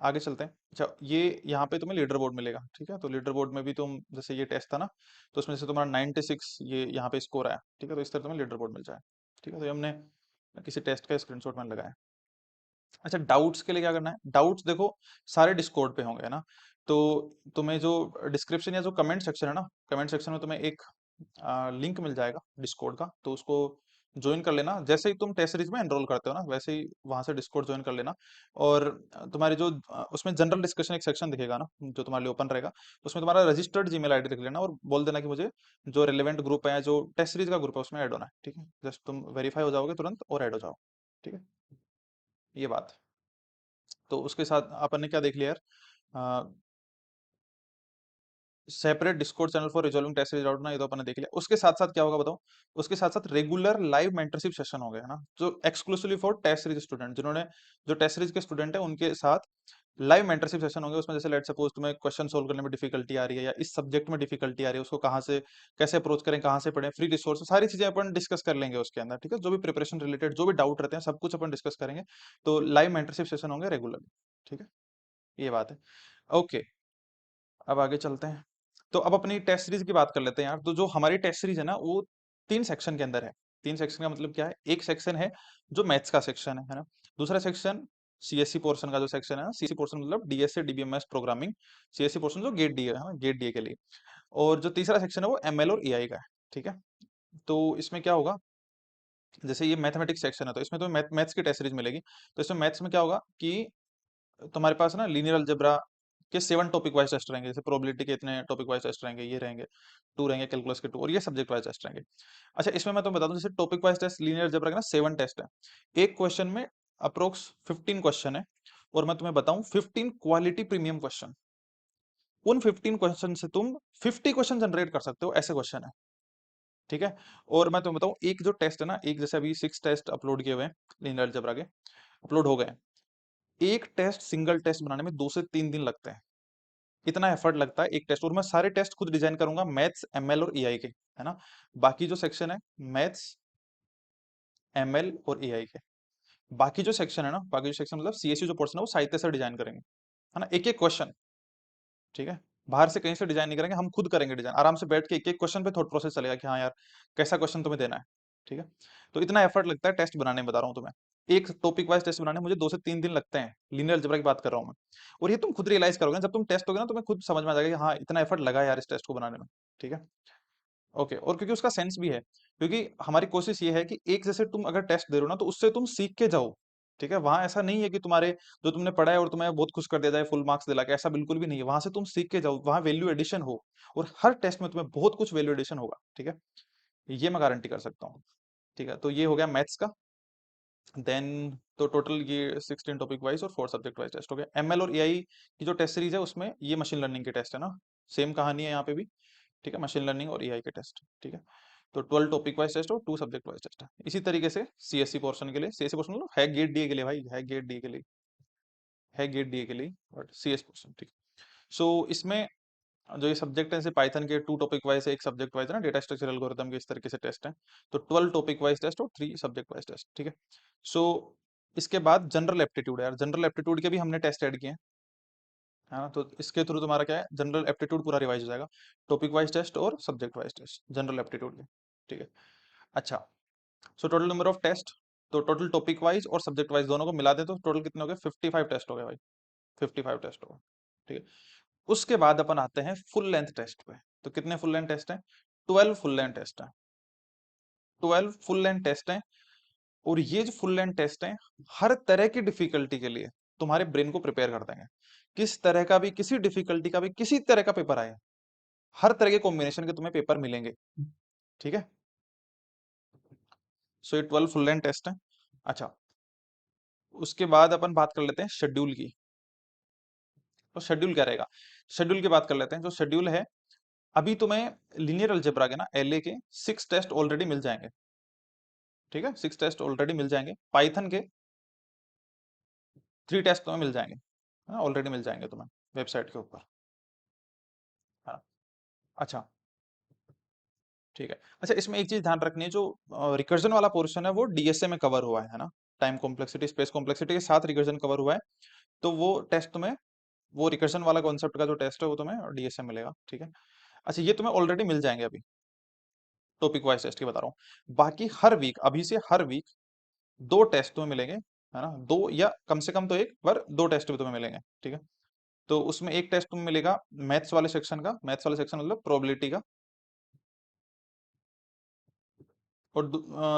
आगे चलते हैं। अच्छा ये यहाँ पे तुम्हें लीडर बोर्ड मिलेगा, ठीक है। तो लीडर बोर्ड में भी तुम, जैसे ये टेस्ट था ना, तो उसमें से तुम्हारा 96 ये यहाँ पे स्कोर आया, ठीक है, तो इस तरह तुम्हें लीडर बोर्ड मिल जाए, ठीक है। तो ये हमने किसी टेस्ट का स्क्रीनशॉट मैंने लगाया। अच्छा डाउट्स के लिए क्या करना है, डाउट्स देखो सारे डिस्कॉर्ड पे होंगे, है ना। तो तुम्हें जो डिस्क्रिप्शन या जो कमेंट सेक्शन है ना, कमेंट सेक्शन में तुम्हें एक लिंक मिल जाएगा डिस्कॉर्ड का, तो उसको ज्वाइन कर लेना। जैसे ही तुम टेस्ट सीरीज में एनरोल करते हो ना, वैसे ही वहां से डिस्कॉर्ड ज्वाइन कर लेना। और तुम्हारी जो उसमें जनरल डिस्कशन एक सेक्शन दिखेगा ना जो तुम्हारे लिए ओपन रहेगा, उसमें तुम्हारा रजिस्टर्ड जीमेल आईडी लिख लेना और बोल देना कि मुझे जो रिलेवेंट ग्रुप है, जो टेस्ट सीरीज का ग्रुप है उसमें ऐड होना है, ठीक है। जस्ट तुम वेरीफाई हो जाओगे तुरंत और ऐड हो जाओ, ठीक है, ये बात। तो उसके साथ अपन ने क्या देख लिया यार, separate Discord channel for resolving test series doubt ना, ये तो अपन ने देख लिया। उसके साथ साथ क्या होगा बताओ, उसके साथ साथ रेगुलर लाइव मेंटरशिप सेशन हो गया है ना, जो exclusively for test series student, जिन्होंने जो टेस्ट सीरीज के स्टूडेंट है उनके साथ लाइव मेंटरशिप सेशन होंगे। उसमें जैसे लेट सपोज तुम्हें क्वेश्चन सोल्व करने में डिफिकल्टी आ रही है या इस सब्जेक्ट में डिफिकल्टी आ रही है, उसको कहाँ से कैसे अप्रोच करें, कहाँ से पढ़ें, फ्री रिसोर्स, सारी चीजें अपन डिस्कस कर लेंगे उसके अंदर, ठीक है। जो भी प्रिपरेशन रिलेटेड जो भी डाउट रहते हैं सब कुछ अपन डिस्कस करेंगे। तो लाइव मेंटरशिप सेशन होंगे रेगुलर, ठीक है, ये बात है। ओके अब आगे चलते हैं। तो अब अपनी टेस्ट सीरीज की बात कर लेते हैं यार। तो जो हमारी टेस्ट सीरीज है ना वो 3 सेक्शन के अंदर है। 3 सेक्शन का मतलब क्या है, एक सेक्शन है जो मैथ्स का सेक्शन है ना। दूसरा सेक्शन सीएससी पोर्शन का जो सेक्शन है ना, सीएससी पोर्शन मतलब डीएस से डीबीएमएस प्रोग्रामिंग, सीएससी पोर्शन जो गेट डी है ना, गेट डी के लिए। और जो तीसरा सेक्शन है वो एमएल और एआई का है, ठीक है। तो इसमें क्या होगा, जैसे ये मैथमेटिक्स सेक्शन है तो इसमें तो मैथ्स की टेस्ट सीरीज मिलेगी। तो इसमें मैथ्स में क्या होगा कि तुम्हारे पास ना लीनियर अलजेब्रा के 7 टॉपिक वाइज टेस्ट रहेंगे, जैसे प्रोबेबिलिटी के इतने टॉपिक वाइज टेस्ट रहेंगे, ये रहेंगे 2 रहेंगे, कैलकुलस के 2, और ये सब्जेक्ट वाइज टेस्ट रहेंगे। अच्छा इसमें मैं तुम्हें बता दूं, जैसे topic wise test linear algebra के ना 7 टेस्ट है। एक क्वेश्चन में अप्रोक्स 15 क्वेश्चन है, और मैं तुम्हें बताऊं 15 क्वालिटी प्रीमियम क्वेश्चन। उन 15 क्वेश्चन से तुम 50 क्वेश्चन जनरेट कर सकते हो, ऐसे क्वेश्चन है, ठीक है। और मैं तुम्हें बताऊं एक जो टेस्ट है ना, एक जैसे अभी 6 टेस्ट अपलोड किए हुए हैं लीनियर अलजेब्रा के, अपलोड हो गए। एक टेस्ट, सिंगल टेस्ट बनाने में 2 से 3 दिन लगते हैं, इतना एफर्ट लगता है एक टेस्ट। और मैं सारे टेस्ट खुद डिजाइन करूंगा, मैथ्स एमएल और एआई के, है ना। बाकी जो सेक्शन है मैथ्स एमएल और एआई के, बाकी जो सेक्शन है ना, बाकी जो सेक्शन मतलब सीएसयू जो पोर्शन है वो साहित्य से डिजाइन करेंगे, है ना, एक एक क्वेश्चन, ठीक है। बाहर से कहीं से डिजाइन नहीं करेंगे, हम खुद करेंगे डिजाइन, आराम से बैठ के एक एक क्वेश्चन पे थॉट प्रोसेस चलेगा कि हाँ यार कैसा क्वेश्चन तुम्हें देना है, ठीक है। तो इतना एफर्ट लगता है टेस्ट बनाने में, बता रहा हूँ तुम्हें। एक टॉपिक वाइज टेस्ट बनाने में मुझे 2 से 3 दिन लगते हैं, लीनियर अलजेब्रा की बात कर रहा हूँ मैं। और ये तुम खुद रियलाइज करोगे ना, जब तुम टेस्ट होगे ना तुम्हें खुद समझ में आ जाएगा कि हाँ इतना एफर्ट लगा है यार इस टेस्ट को बनाने में, ठीक है। ओके, और क्योंकि उसका सेंस भी है, क्योंकि हमारी कोशिश ये है कि एक जैसे तुम अगर टेस्ट दे रहे हो ना तो उससे तुम सीख के जाओ। ठीक है, वहां ऐसा नहीं है कि तुम्हारे जो तुमने पढ़ा है और तुम्हें बहुत खुश कर दिया जाए फुल मार्क्स दिला के, ऐसा बिल्कुल भी नहीं है। वहां से तुम सीख के जाओ, वहां वैल्यू एडिशन हो, और हर टेस्ट में तुम्हें बहुत कुछ वैल्यू एडिशन होगा। ठीक है, ये मैं गारंटी कर सकता हूँ। ठीक है, तो ये हो गया मैथ्स का। देन तो टोटल ये 16 टॉपिक वाइज और 4 सब्जेक्ट वाइज टेस्ट हो गया। एमएल और एआई की जो टेस्ट सीरीज है उसमें ये मशीन लर्निंग के टेस्ट है ना, सेम कहानी है यहाँ पे भी। ठीक है, मशीन लर्निंग और एआई के टेस्ट। ठीक है, तो 12 टॉपिक वाइज टेस्ट और 2 सब्जेक्ट वाइज टेस्ट है। इसी तरीके से सीएससी पोर्शन के लिए, सीएससी पोर्शन मतलब है गेट डीए के लिए भाई, है गेट डीए के लिए, है गेट डीए के लिए, बट सीएस पोर्शन। ठीक है, सो इसमें जो ये सब्जेक्ट है जैसे पाइथन के 2 टॉपिक वाइज है, एक सब्जेक्ट वाइज है ना, डेटा स्ट्रक्चर एल्गोरिथम के इस तरीके से टेस्ट है। तो 12 टॉपिक वाइज टेस्ट और 3 सब्जेक्ट वाइज टेस्ट। ठीक है, सो इसके बाद जनरल एप्टीट्यूड है यार, जनरल एप्टीट्यूड के भी हमने टेस्ट ऐड किए हैं। हाँ, तो इसके थ्रू तुम्हारा क्या है, जनरल एप्टीट्यूड पूरा रिवाइज हो जाएगा, टॉपिक वाइज टेस्ट और subject wise test general aptitude के। ठीक है, अच्छा, so total number of test, तो टोटल टॉपिक वाइज और सब्जेक्ट वाइज दोनों को मिला दे तो टोटल कितने हो गए, 55 टेस्ट हो गए भाई, 55 टेस्ट हो गए। ठीक है, उसके बाद अपन आते हैं फुल लेंथ टेस्ट पे। तो कितने फुल लेंथ टेस्ट हैं, 12 फुल लेंथ टेस्ट हैं, 12 फुल लेंथ टेस्ट हैं। और ये जो फुल लेंथ टेस्ट हैं, हर तरह की डिफिकल्टी के लिए तुम्हारे ब्रेन को प्रिपेयर कर देंगे। किस तरह का भी, किसी डिफिकल्टी का भी, किसी तरह का पेपर आए, हर तरह के कॉम्बिनेशन के तुम्हें पेपर मिलेंगे। ठीक है, सो ये 12 फुल लेंथ टेस्ट हैं। अच्छा, उसके बाद अपन बात कर लेते हैं शेड्यूल की। तो शेड्यूल क्या रहेगा, शेड्यूल की बात कर लेते हैं। जो शेड्यूल है, अभी तुम्हें लीनियर अलजेब्रा के ना एलए के 6 टेस्ट ऑलरेडी मिल जाएंगे। ठीक है, 6 टेस्ट ऑलरेडी मिल जाएंगे। पाइथन के 3 टेस्ट तुम्हें मिल जाएंगे, ऑलरेडी मिल जाएंगे तुम्हें वेबसाइट के ऊपर। हाँ, अच्छा, ठीक है। अच्छा, इसमें एक चीज ध्यान रखनी है, जो रिकर्जन वाला पोर्शन है वो डीएसए में कवर हुआ है ना, टाइम कॉम्प्लेक्सिटी स्पेस कॉम्प्लेक्सिटी के साथ रिकर्जन कवर हुआ है। तो वो टेस्ट तुम्हें, वो रिकर्जन वाला कॉन्सेप्ट का जो टेस्ट है वो तुम्हें डीएसए मिलेगा। ठीक है, अच्छा, ये तुम्हें ऑलरेडी मिल जाएंगे अभी, टॉपिक वाइज टेस्ट की बता रहा हूँ। बाकी हर वीक, अभी से हर वीक 2 टेस्ट तुम्हें मिलेंगे, है ना, 2 या कम से कम तो एक पर 2 टेस्ट भी तुम्हें मिलेंगे। ठीक है, तो उसमें एक टेस्ट तुम्हें मिलेगा मैथ्स वाले सेक्शन का, मैथ्स वाले सेक्शन मतलब प्रोबेबिलिटी का। और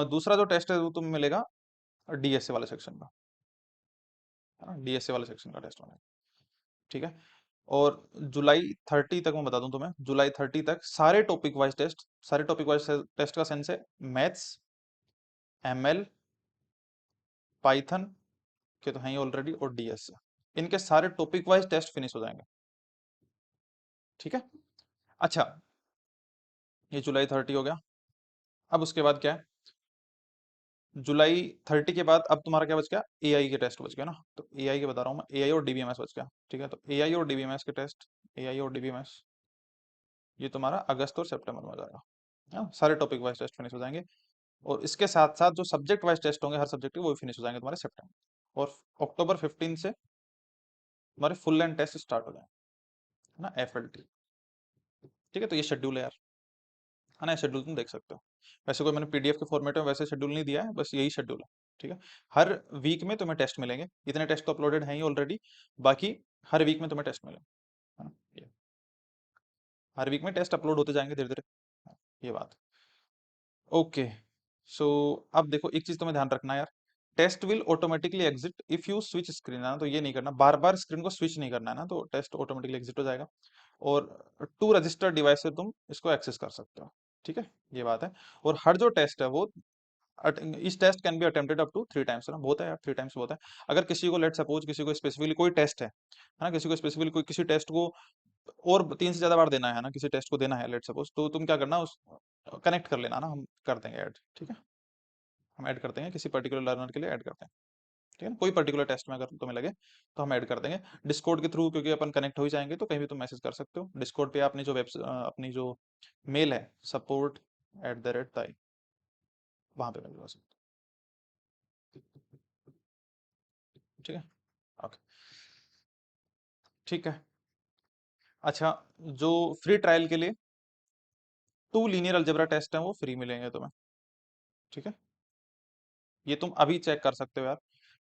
दूसरा जो टेस्ट है वो तुम्हें मिलेगा डीएसए वाले सेक्शन का, है ना, डीएसए वाले सेक्शन का टेस्ट होना है। ठीक है, और जुलाई 30 तक मैं बता दूं तुम्हें, जुलाई 30 तक सारे टॉपिक वाइज टेस्ट, सारे टॉपिक वाइज टेस्ट का सेंस है मैथ्स, एमएल, पाइथन के तो हैं ही ऑलरेडी, और डीएसए, इनके सारे टॉपिक वाइज टेस्ट फिनिश हो जाएंगे। ठीक है, अच्छा, ये जुलाई 30 हो गया। अब उसके बाद क्या है, जुलाई 30 के बाद अब तुम्हारा क्या बच गया, एआई के टेस्ट बच गया ना। तो एआई के बता रहा हूँ मैं, एआई और डीबीएमएस बच गया। ठीक है, तो एआई और डीबीएमएस के टेस्ट, एआई और डीबीएमएस, ये तुम्हारा अगस्त और सितंबर में हो जाएगा। हाँ, सारे टॉपिक वाइज टेस्ट फिनिश हो जाएंगे। और इसके साथ साथ जो सब्जेक्ट वाइज टेस्ट होंगे हर सब्जेक्ट के, वो भी फिनिश हो जाएंगे तुम्हारे सितंबर। और अक्टूबर 15 से तुम्हारे फुल लेंथ टेस्ट स्टार्ट हो जाएंगे, है ना, एफएलटी। ठीक है, तो ये शेड्यूल है यार, है ना, शेड्यूल तुम देख सकते हो। वैसे कोई मैंने पीडीएफ के फॉर्मेट में वैसे शेड्यूल नहीं दिया है, बस यही शेड्यूल है। ठीक है, हर वीक में तुम्हें टेस्ट मिलेंगे, इतने टेस्ट तो अपलोडेड हैं ही ऑलरेडी, बाकी हर वीक में तुम्हें टेस्ट मिलेंगे, है ना, ये हर वीक में टेस्ट अपलोड होते जाएंगे धीरे धीरे, ये बात। ओके, सो अब देखो एक चीज तुम्हें ध्यान रखना है यार, test will automatically exit if you switch screen, है ना, तो ये नहीं करना, बार बार स्क्रीन को स्विच नहीं करना है ना, तो टेस्ट ऑटोमेटिकली एग्जिट हो जाएगा। और टू रजिस्टर्ड डिवाइस से तुम इसको एक्सेस कर सकते हो। ठीक है, ये बात है। और हर जो टेस्ट है वो इस test can be attempted up to 3 times, है ना, बहुत है यार, 3 टाइम्स बहुत है। अगर किसी को लेट सपोज, किसी को स्पेसिफिकली कोई टेस्ट है ना, किसी को स्पेसिफिकली कोई किसी टेस्ट को और 3 से ज्यादा बार देना है ना, किसी टेस्ट को देना है लेट सपोज, तो तुम क्या करना, उस कनेक्ट कर लेना ना, हम कर देंगे ऐड। ठीक है, हम ऐड करते हैं, किसी पर्टिकुलर लर्नर के लिए ऐड करते हैं। ठीक है ना, कोई पर्टिकुलर टेस्ट में अगर तुम्हें लगे तो हम ऐड कर देंगे डिस्कॉर्ड के थ्रू, क्योंकि अपन कनेक्ट हो ही जाएंगे, तो कहीं भी तुम मैसेज कर सकते हो डिस्कॉर्ड पे, अपनी जो अपनी जो मेल है support@taई, वहां पे मिल सकते हो। ठीक है, ओके, ठीक है। अच्छा, जो फ्री ट्रायल के लिए 2 लीनियर अलजेब्रा टेस्ट हैं वो फ्री मिलेंगे तुम्हें। ठीक है, ये तुम अभी चेक कर सकते हो यार,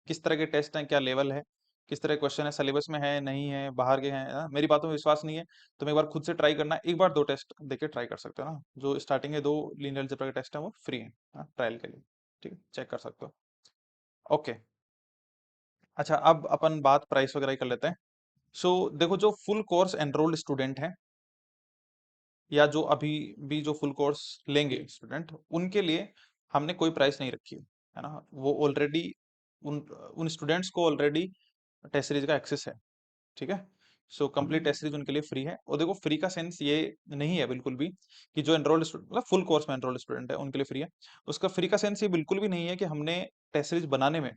किस तरह के टेस्ट हैं, क्या लेवल है। किस तरह क्वेश्चन है, सिलेबस में है नहीं है, बाहर के हैं, हाँ? मेरी बातों में विश्वास नहीं है, तुम एक बार खुद से ट्राई करना, एक बार दो टेस्ट देके ट्राई कर सकते हो ना। जो स्टार्टिंग के दो लीनियर अलजेब्रा के टेस्ट हैं वो फ्री हैं, ट्रायल के लिए। ठीक है, चेक कर सकते हो। ओके। अच्छा, अब अपन बात प्राइस वगैरह की कर लेते हैं। सो देखो, जो फुल कोर्स एनरोल्ड स्टूडेंट हैं, या जो अभी भी जो फुल कोर्स लेंगे स्टूडेंट, उनके लिए हमने कोई प्राइस नहीं रखी है ना। वो ऑलरेडी उन उन स्टूडेंट्स को ऑलरेडी टेस्ट सीरीज का एक्सेस है। ठीक है। सो कंप्लीट टेस्ट सीरीज उनके लिए फ्री है। और देखो, फ्री का सेंस ये नहीं है बिल्कुल भी कि जो एनरोल्ड मतलब फुल कोर्स में एनरोल्ड स्टूडेंट है उनके लिए फ्री है। उसका फ्री का सेंस ये बिल्कुल भी नहीं है कि हमने टेस्ट सीरीज बनाने में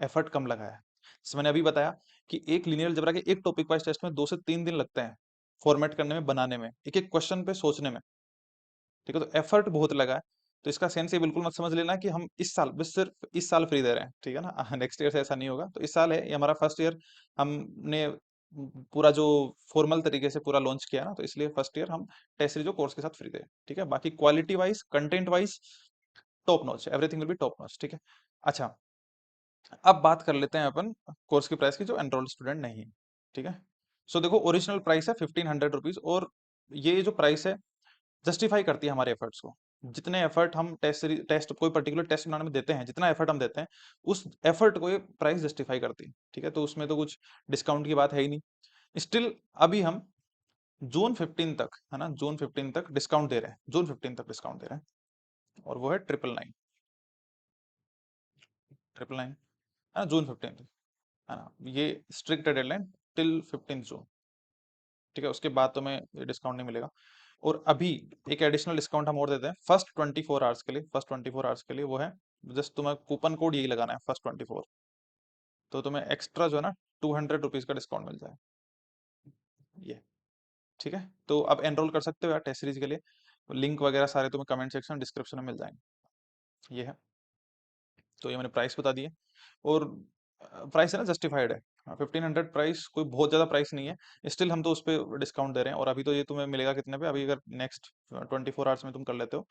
एफर्ट कम लगाया है। जैसे मैंने अभी बताया कि एक लीनियर अलजेब्रा के एक टॉपिक वाइज टेस्ट में 2 से 3 दिन लगते हैं, फॉर्मेट करने में, बनाने में, एक एक क्वेश्चन पे सोचने में। ठीक है, तो एफर्ट बहुत लगा है। तो इसका सेंस ये बिल्कुल मत समझ लेना कि हम इस साल, बस सिर्फ इस साल फ्री दे रहे हैं, ठीक है ना। नेक्स्ट ईयर से ऐसा नहीं होगा। तो इस साल है, ये हमारा फर्स्ट ईयर, हमने पूरा जो फॉर्मल तरीके से पूरा लॉन्च किया ना, तो इसलिए फर्स्ट ईयर हम टेस्ट सीरीज जो कोर्स के साथ फ्री दे। ठीक है, बाकी quality wise, content wise top notch, everything will be top notch. ठीक है। अच्छा, अब बात कर लेते हैं अपन कोर्स की प्राइस की, जो एनरोल्ड स्टूडेंट नहीं है। ठीक है। सो देखो, ओरिजिनल प्राइस है 1500 रुपीज, और ये जो प्राइस है जस्टिफाई करती है हमारे एफर्ट्स को। जितने एफर्ट हम टेस्ट कोई पर्टिकुलर टेस्ट बनाने में देते हैं, जितना एफर्ट हम देते हैं, उस एफर्ट को ये प्राइस जस्टिफाई करती है। ठीक है, तो उसमें तो कुछ डिस्काउंट की बात है ही नहीं। स्टिल अभी हम जून 15 तक, है ना, जून 15 तक डिस्काउंट दे रहे हैं, जून 15 तक डिस्काउंट दे रहे हैं, और वो है 999, 999, है ना, जून 15 तक, है ना। ये स्ट्रिक्ट डेडलाइन टिल 15 जून। ठीक है, उसके बाद तुम्हें ये डिस्काउंट नहीं मिलेगा। और अभी एक एडिशनल डिस्काउंट हम और देते हैं फर्स्ट 24 आवर्स के लिए, फर्स्ट 24 आवर्स के लिए, वो है जस्ट तुम्हें कूपन कोड यही लगाना है, फर्स्ट 24, तो तुम्हें एक्स्ट्रा जो है ना 200 रुपीज का डिस्काउंट मिल जाए। ये ठीक है, तो अब एनरोल कर सकते हो यार टेस्ट सीरीज के लिए। लिंक वगैरह सारे तुम्हें कमेंट सेक्शन, डिस्क्रिप्शन में मिल जाएंगे। ये है। तो ये मैंने प्राइस बता दिए, और प्राइस है ना जस्टिफाइड है। 1500 प्राइस कोई बहुत ज्यादा प्राइस नहीं है। स्टिल हम तो उस पर डिस्काउंट दे रहे हैं, और अभी तो ये तुम्हें मिलेगा कितने पे, अभी अगर नेक्स्ट 24 आवर्स में तुम कर लेते हो,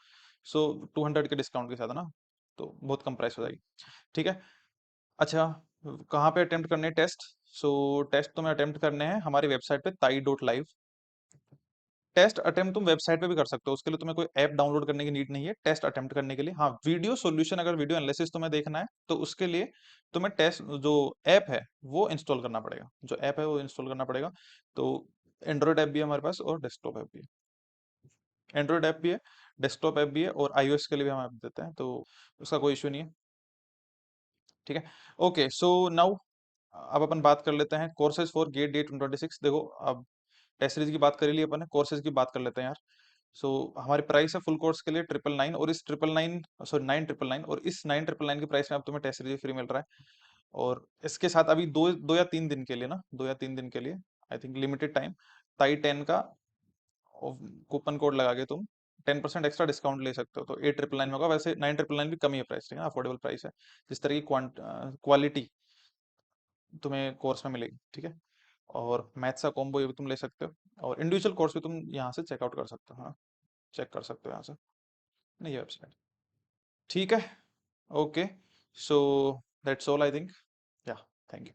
सो 200 के डिस्काउंट के साथ, है ना, तो बहुत कम प्राइस हो जाएगी। ठीक है। अच्छा, कहाँ पे अटेम्प्ट करने टेस्ट? सो टेस्ट तुम्हें अटेम्प्ट करने हैं हमारी वेबसाइट पे tai.live। टेस्ट अटेम्प्ट तुम वेबसाइट पे भी कर सकते हो, उसके लिए तुम्हें कोई ऐप डाउनलोड करने की नीड नहीं है टेस्ट अटेम्प्ट करने के लिए। हाँ, वीडियो सॉल्यूशन, अगर वीडियो एनालिसिस तुम्हें देखना है, तो उसके लिए तुम्हें टेस्ट जो ऐप है वो इंस्टॉल करना पड़ेगा, जो ऐप है वो इंस्टॉल करना पड़ेगा। तो एंड्रॉयड ऐप भी है हमारे पास, और डेस्कटॉप ऐप भी है। एंड्रॉयड ऐप भी है, डेस्कटॉप ऐप भी है, और iOS के लिए भी हम ऐप देते हैं, तो उसका कोई इशू नहीं है। ठीक है। ओके, सो नाउ अब अपन बात कर लेते हैं कोर्सेज फॉर गेट डे 2026। देखो, अब टेस्ट सीरीज की बात कर ली अपन ने, कोर्सेज की बात कर लेते हैं यार। सो हमारी प्राइस है फुल कोर्स के लिए 999, और इस 999, सॉरी 999, और इस 999 की प्राइस में अब तुम्हें टेस्ट सीरीज फ्री मिल रहा है। और इसके साथ अभी दो दो या तीन दिन के लिए ना, 2 या 3 दिन के लिए, आई थिंक लिमिटेड टाइम, ताई 10 का कूपन कोड लगा के तुम 10% एक्स्ट्रा डिस्काउंट ले सकते हो। तो 899 में होगा, वैसे 999 भी कम ही है प्राइस, ठीक है ना, अफोर्डेबल प्राइस है। जिस तरह की क्वालिटी तुम्हें कोर्स में मिलेगी। ठीक है। और मैथ्स का कॉम्बो ये भी तुम ले सकते हो, और इंडिविजुअल कोर्स भी तुम यहाँ से चेकआउट कर सकते हो, हाँ, चेक कर सकते हो यहाँ से, नहीं, ये वेबसाइट। ठीक है। Okay, so that's all I think. या, थैंक यू।